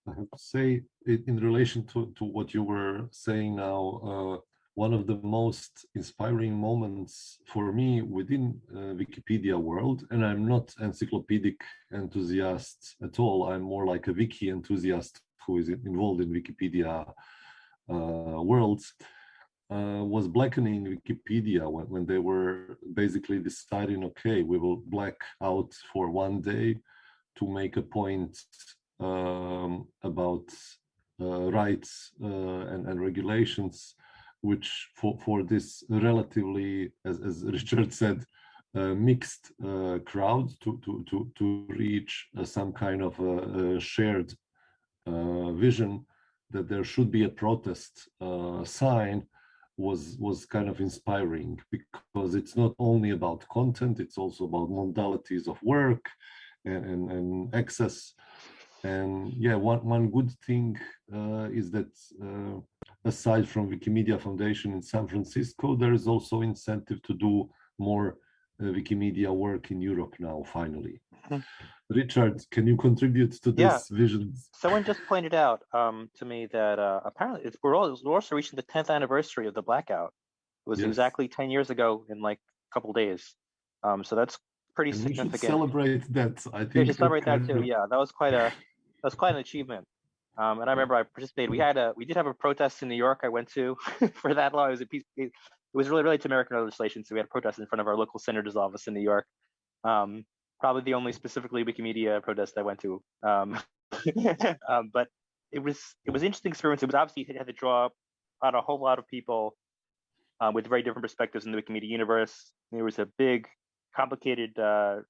I have to say, in relation to what you were saying now, one of the most inspiring moments for me within Wikipedia world, and I'm not encyclopedic enthusiast at all. I'm more like a wiki enthusiast who is involved in Wikipedia worlds. Was blackening Wikipedia when they were basically deciding, okay, we will black out for one day to make a point about rights and regulations, which for this relatively, as Richard said, mixed crowd to reach some kind of a shared vision that there should be a protest sign was kind of inspiring, because it's not only about content, it's also about modalities of work and access. And yeah, one good thing is that aside from Wikimedia Foundation in San Francisco, there is also incentive to do more Wikimedia work in Europe now, finally. Richard, can you contribute to this vision? Someone just pointed out to me that apparently we're also reaching the 10th anniversary of the blackout. It was exactly 10 years ago in like a couple of days. So that's pretty significant. We should celebrate that. I think we should celebrate that too. Yeah, that was quite an achievement. And I remember I participated. We did have a protest in New York I went to for that law. It was really to American legislation. So we had a protest in front of our local senator's office in New York. Probably the only specifically Wikimedia protest I went to. But it was interesting experience. It was obviously it had to draw out a whole lot of people with very different perspectives in the Wikimedia universe. There was a big, complicated, question,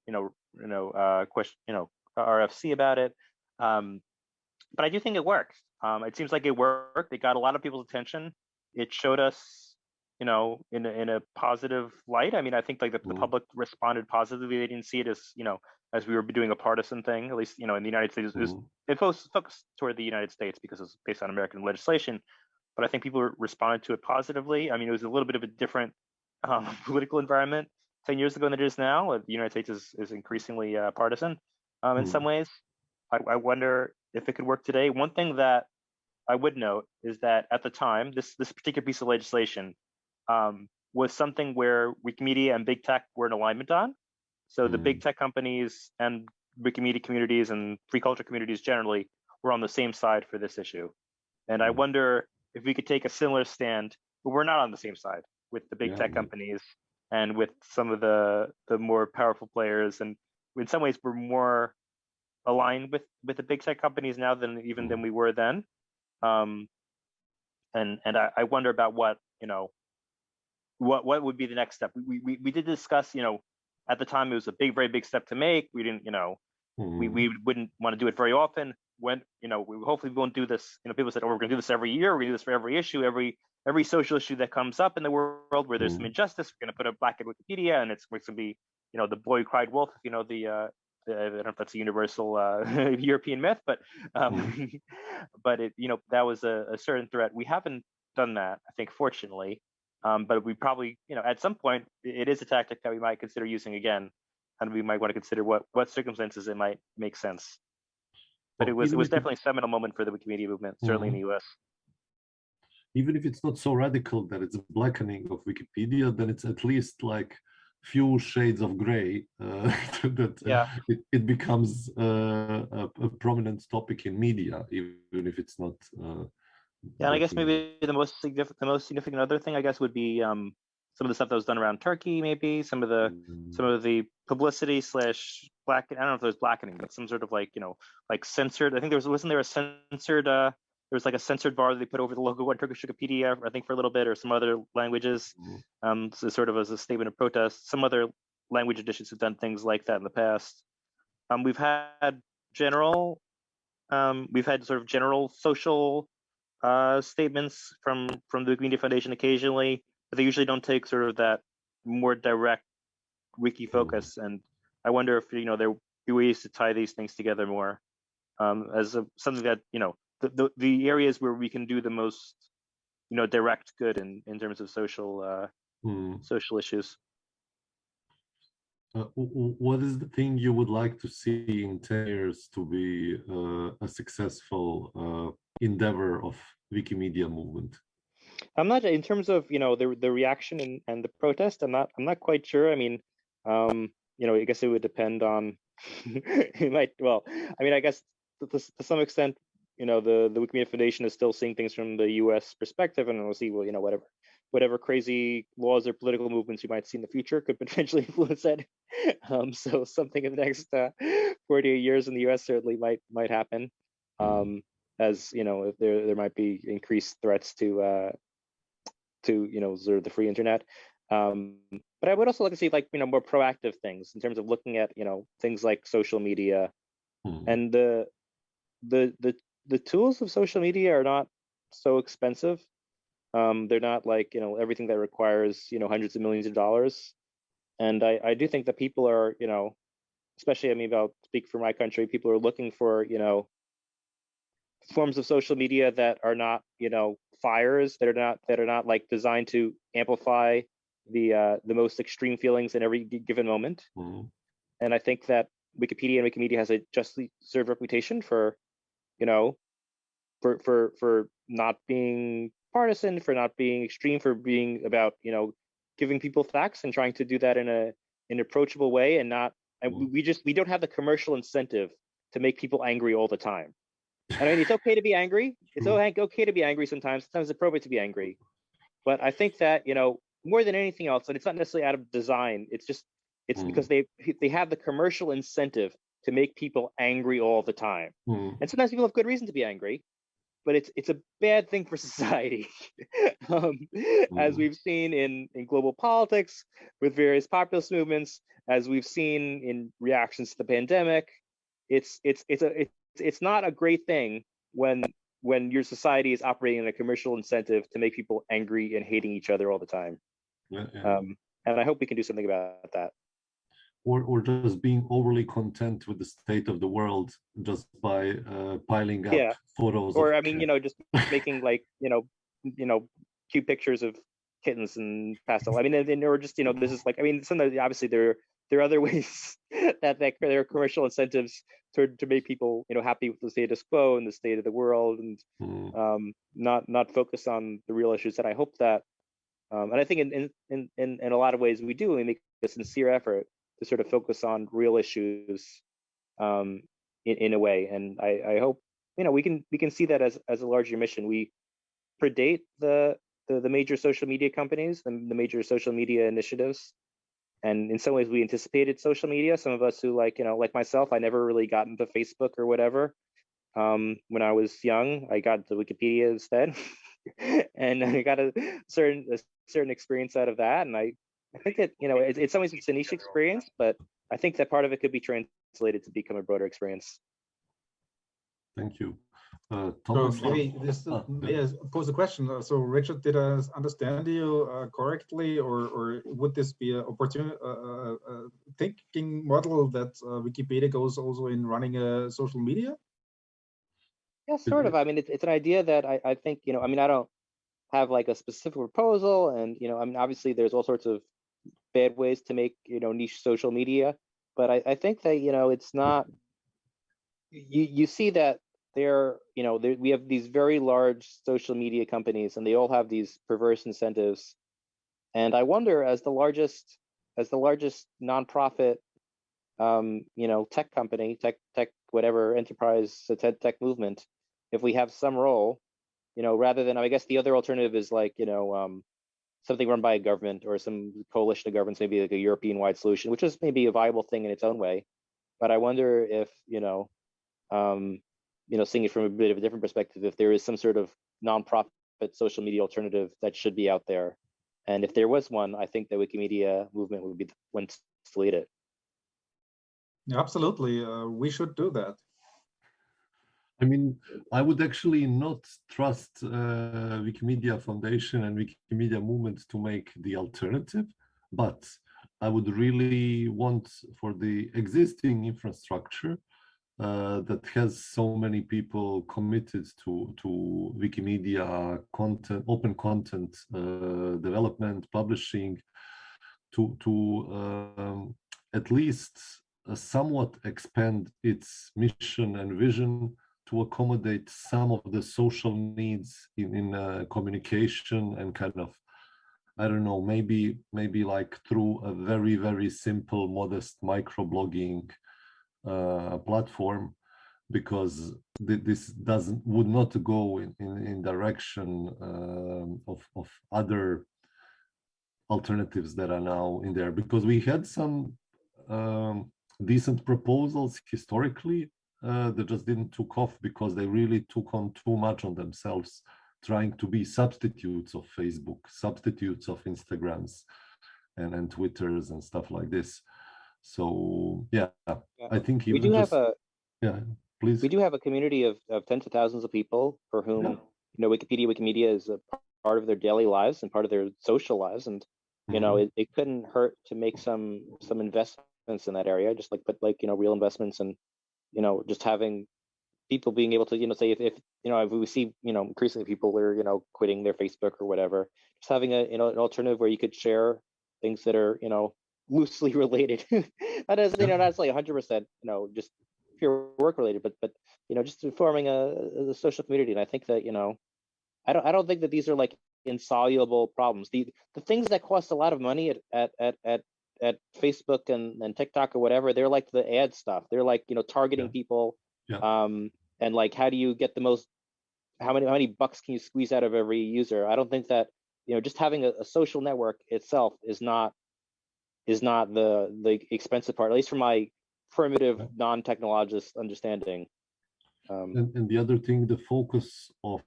RFC about it. But I do think it worked. It seems like it worked. It got a lot of people's attention. It showed us, in a positive light. I mean, I think like the public responded positively. They didn't see it as we were doing a partisan thing. At least, in the United States, it focused toward the United States because it was based on American legislation. But I think people responded to it positively. I mean, it was a little bit of a different political environment 10 years ago than it is now. The United States is increasingly partisan in some ways. I wonder if it could work today. One thing that I would note is that at the time, this particular piece of legislation was something where Wikimedia and big tech were in alignment on. So the big tech companies and Wikimedia communities and free culture communities generally were on the same side for this issue. And I wonder if we could take a similar stand, but we're not on the same side with the big tech companies and with some of the more powerful players. And in some ways, we're more aligned with the big tech companies now than we were then. And I wonder about what would be the next step. We did discuss, at the time it was a very big step to make. We didn't, we wouldn't want to do it very often. When, we hopefully won't do this. People said, oh, we're going to do this every year. We're going to do this for every issue, every social issue that comes up in the world where there's some injustice. We're going to put a black in Wikipedia, and it's going to be, the boy who cried wolf. I don't know if that's a universal European myth, but but it, that was a certain threat. We haven't done that, I think, fortunately. But we probably, at some point, it is a tactic that we might consider using again, and we might want to consider what circumstances it might make sense. But it was definitely a seminal moment for the Wikimedia movement, certainly in the US. Even if it's not so radical that it's a blackening of Wikipedia, then it's at least like few shades of gray it becomes a prominent topic in media, even if it's not. And I guess maybe the most significant other thing, I guess, would be some of the stuff that was done around Turkey. Maybe some of the publicity / black. I don't know if there's blackening, but some sort of like censored. I think wasn't there a censored. There was like a censored bar that they put over the logo on Turkish Wikipedia, I think, for a little bit, or some other languages. So sort of as a statement of protest. Some other language editions have done things like that in the past. We've had general social statements from the Wikimedia Foundation occasionally, but they usually don't take sort of that more direct wiki focus. And I wonder if there would be ways to tie these things together more as something that the areas where we can do the most direct good in terms of social issues. What is the thing you would like to see in 10 years to be a successful endeavor of Wikimedia movement? I'm not in terms of the reaction and the protest. I'm not quite sure. I mean, I guess it would depend on. It might well. I mean, I guess to some extent, the Wikimedia Foundation is still seeing things from the U.S. perspective, and we'll see. Well, whatever crazy laws or political movements you might see in the future could potentially influence that. So something in the next 48 years in the U.S. certainly might happen. As if there might be increased threats to sort of the free internet. But I would also like to see more proactive things in terms of looking at things like social media, and the tools of social media are not so expensive. They're not like everything that requires hundreds of millions of dollars. And I do think that people are especially, I mean, I'll speak for my country, people are looking for forms of social media that are not fires, that are not like designed to amplify the most extreme feelings in every given moment. And I think that Wikipedia and Wikimedia has a justly deserved reputation for for not being partisan, for not being extreme, for being about giving people facts and trying to do that in an approachable way, and not we don't have the commercial incentive to make people angry all the time. I mean, it's okay to be angry. It's okay to be angry sometimes. Sometimes it's appropriate to be angry. But I think that, more than anything else, and it's not necessarily out of design, it's because they have the commercial incentive to make people angry all the time. And sometimes people have good reason to be angry, but it's a bad thing for society. As we've seen in global politics with various populist movements, as we've seen in reactions to the pandemic, it's not a great thing when your society is operating in a commercial incentive to make people angry and hating each other all the time. And I hope we can do something about that. Or just being overly content with the state of the world just by piling up photos. Or I mean, just making cute pictures of kittens and pastel. I mean, or just this is like, I mean, sometimes obviously there are other ways that there are commercial incentives to make people happy with the status quo and the state of the world, and not focus on the real issues. And I hope that, and I think in a lot of ways we do. We make a sincere effort to sort of focus on real issues in a way, and I hope we can see that as a larger mission. We predate the major social media companies, the major social media initiatives, and in some ways we anticipated social media. Some of us who like myself, I never really got into Facebook or whatever. When I was young, I got to Wikipedia instead, and I got a certain experience out of that. And I think that in some ways it's a niche experience, but I think that part of it could be translated to become a broader experience. Thank you. Thomas, so maybe pose a question. So Richard, did I understand you correctly, or would this be an opportunity, thinking model that Wikipedia goes also in running a social media? Yeah, sort of. I mean, it's an idea that I think, I mean, I don't have like a specific proposal, and I mean, obviously there's all sorts of bad ways to make niche social media, but I think that it's not. You see that we have these very large social media companies, and they all have these perverse incentives. And I wonder, as the largest nonprofit, tech company, tech whatever enterprise, tech movement, if we have some role, rather than, I guess the other alternative is like something run by a government or some coalition of governments, maybe like a European-wide solution, which is maybe a viable thing in its own way. But I wonder if seeing it from a bit of a different perspective, if there is some sort of nonprofit social media alternative that should be out there. And if there was one, I think the Wikimedia movement would be the one to lead it. Yeah, absolutely. We should do that. I mean, I would actually not trust Wikimedia Foundation and Wikimedia movement to make the alternative, but I would really want for the existing infrastructure that has so many people committed to Wikimedia content, open content development, publishing, to at least somewhat expand its mission and vision to accommodate some of the social needs in communication and kind of, I don't know, maybe like through a very, very simple, modest microblogging platform, because this would not go in direction of other alternatives that are now in there, because we had some decent proposals historically that just didn't took off because they really took on too much on themselves, trying to be substitutes of Facebook, substitutes of Instagrams and Twitters and stuff like this. So yeah, I think we do have a please. We do have a community of tens of thousands of people for whom Wikimedia is a part of their daily lives and part of their social lives, and it couldn't hurt to make some investments in that area, just like put real investments, and just having people being able to say if we see increasingly people are quitting their Facebook or whatever, just having an alternative where you could share things that are loosely related. That is not necessarily 100% just pure work related, but just forming a social community. And I think that I don't think that these are like insoluble problems. The things that cost a lot of money at Facebook and TikTok or whatever, they're like the ad stuff. They're like targeting people, and like how do you get the most? How many bucks can you squeeze out of every user? I don't think that just having a social network itself is not the expensive part, at least from my primitive non-technologist understanding. And the other thing, the focus of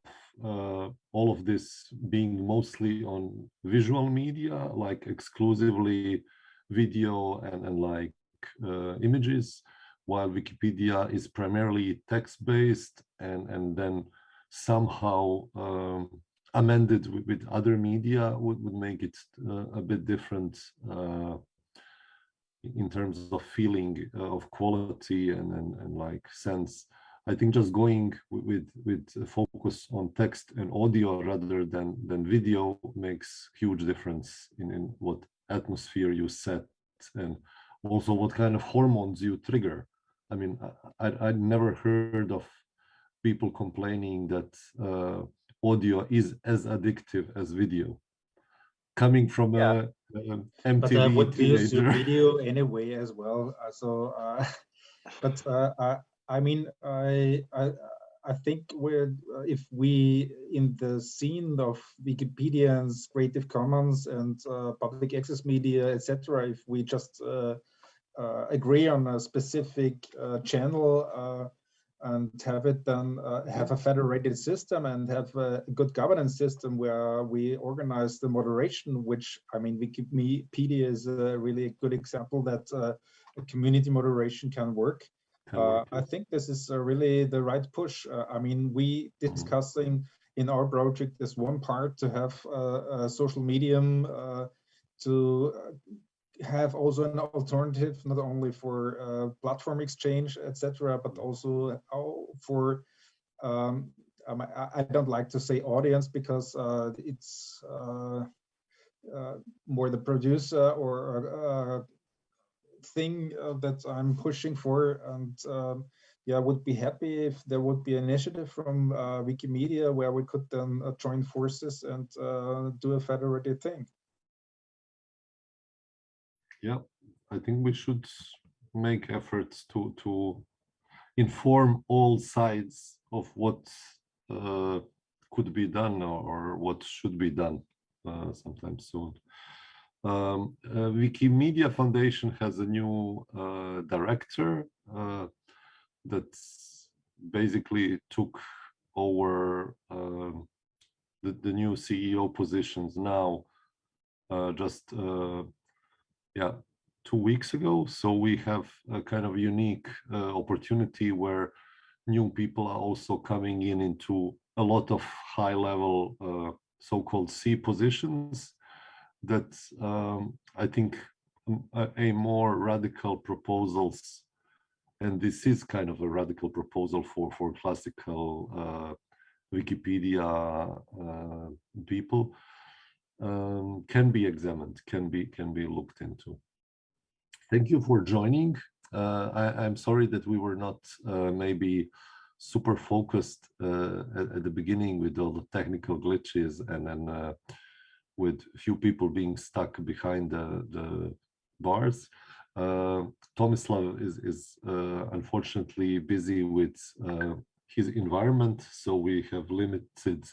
all of this being mostly on visual media, like exclusively video and like images, while Wikipedia is primarily text-based and then somehow amended with other media would make it a bit different in terms of feeling of quality and like sense. I think just going with a focus on text and audio rather than video makes huge difference in what atmosphere you set, and also what kind of hormones you trigger. I mean, I'd never heard of people complaining that audio is as addictive as video, coming from a MTV but I would use teenager. video anyway as well. But I mean, I think if we in the scene of Wikipedians, Creative Commons, and public access media, etc., if we just agree on a specific channel and have it then have a federated system and have a good governance system where we organize the moderation, which I mean Wikipedia is a really good example that a community moderation can work. I think this is really the right push. I mean, we discussing in our project is one part to have a social medium to have also an alternative, not only for platform exchange, etc., but also for I don't like to say audience because it's more the producer or thing that I'm pushing for, and I would be happy if there would be an initiative from Wikimedia where we could then join forces and do a federated thing. Yeah, I think we should make efforts to inform all sides of what could be done or what should be done sometime soon. Wikimedia Foundation has a new director that basically took over the new CEO positions now just 2 weeks ago. So we have a kind of unique opportunity where new people are also coming into a lot of high-level so-called C positions that I think a more radical proposals, and this is kind of a radical proposal for classical Wikipedia people, can be examined, can be looked into. Thank you for joining. I'm sorry that we were not maybe super focused at the beginning with all the technical glitches, and then with few people being stuck behind the bars. Tomislav is unfortunately busy with his environment, so we have limited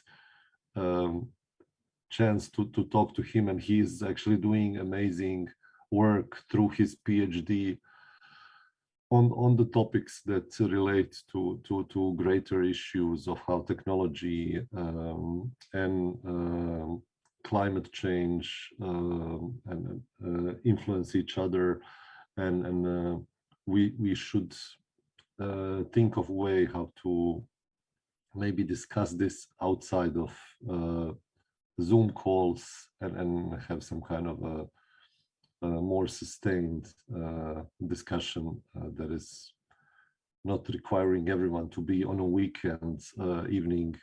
chance to talk to him, and he is actually doing amazing work through his PhD on the topics that relate to greater issues of how technology and climate change and influence each other, and we should think of a way how to maybe discuss this outside of Zoom calls, and have some kind of a more sustained discussion that is not requiring everyone to be on a weekend evening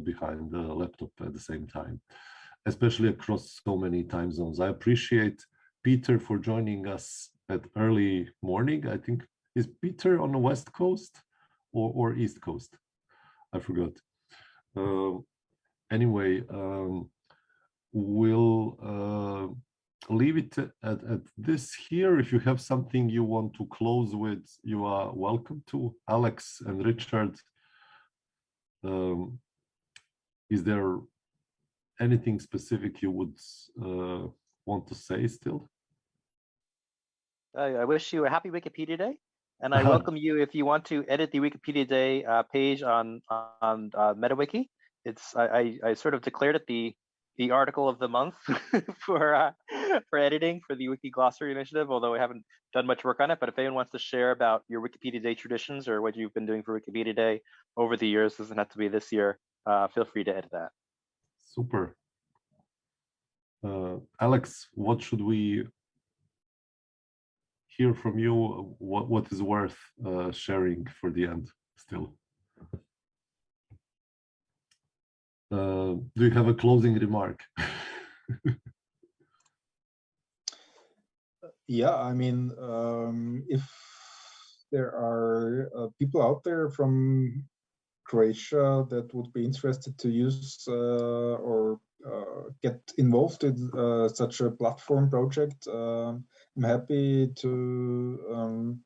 behind the laptop at the same time, especially across so many time zones. I appreciate Peter for joining us at early morning. I think, is Peter on the West Coast or East Coast? I forgot. Anyway, we'll leave it at this here. If you have something you want to close with, you are welcome to. Alex and Richard, is there anything specific you would want to say still? I wish you a happy Wikipedia Day, and I welcome you if you want to edit the Wikipedia Day page on MetaWiki. It's I sort of declared it the article of the month for editing for the Wiki Glossary Initiative, although I haven't done much work on it. But if anyone wants to share about your Wikipedia Day traditions or what you've been doing for Wikipedia Day over the years, doesn't have to be this year, feel free to edit that. Super. Alex, what should we hear from you? What is worth sharing for the end still? Do you have a closing remark? Yeah, I mean, if there are people out there from Croatia that would be interested to use or get involved in such a platform project, I'm happy to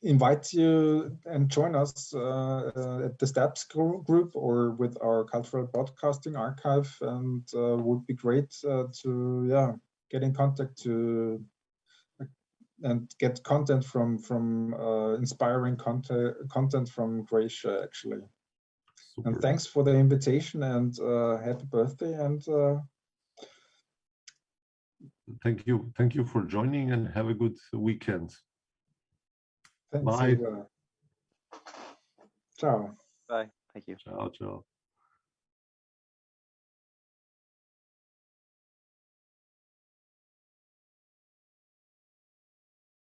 invite you and join us at the STEPS group or with our cultural broadcasting archive, and would be great to get in contact to and get content from inspiring content from Croatia, actually. Super. And thanks for the invitation, and happy birthday, and thank you for joining, and have a good weekend. Thanks. Bye. Ciao. Bye. Thank you. Ciao, ciao.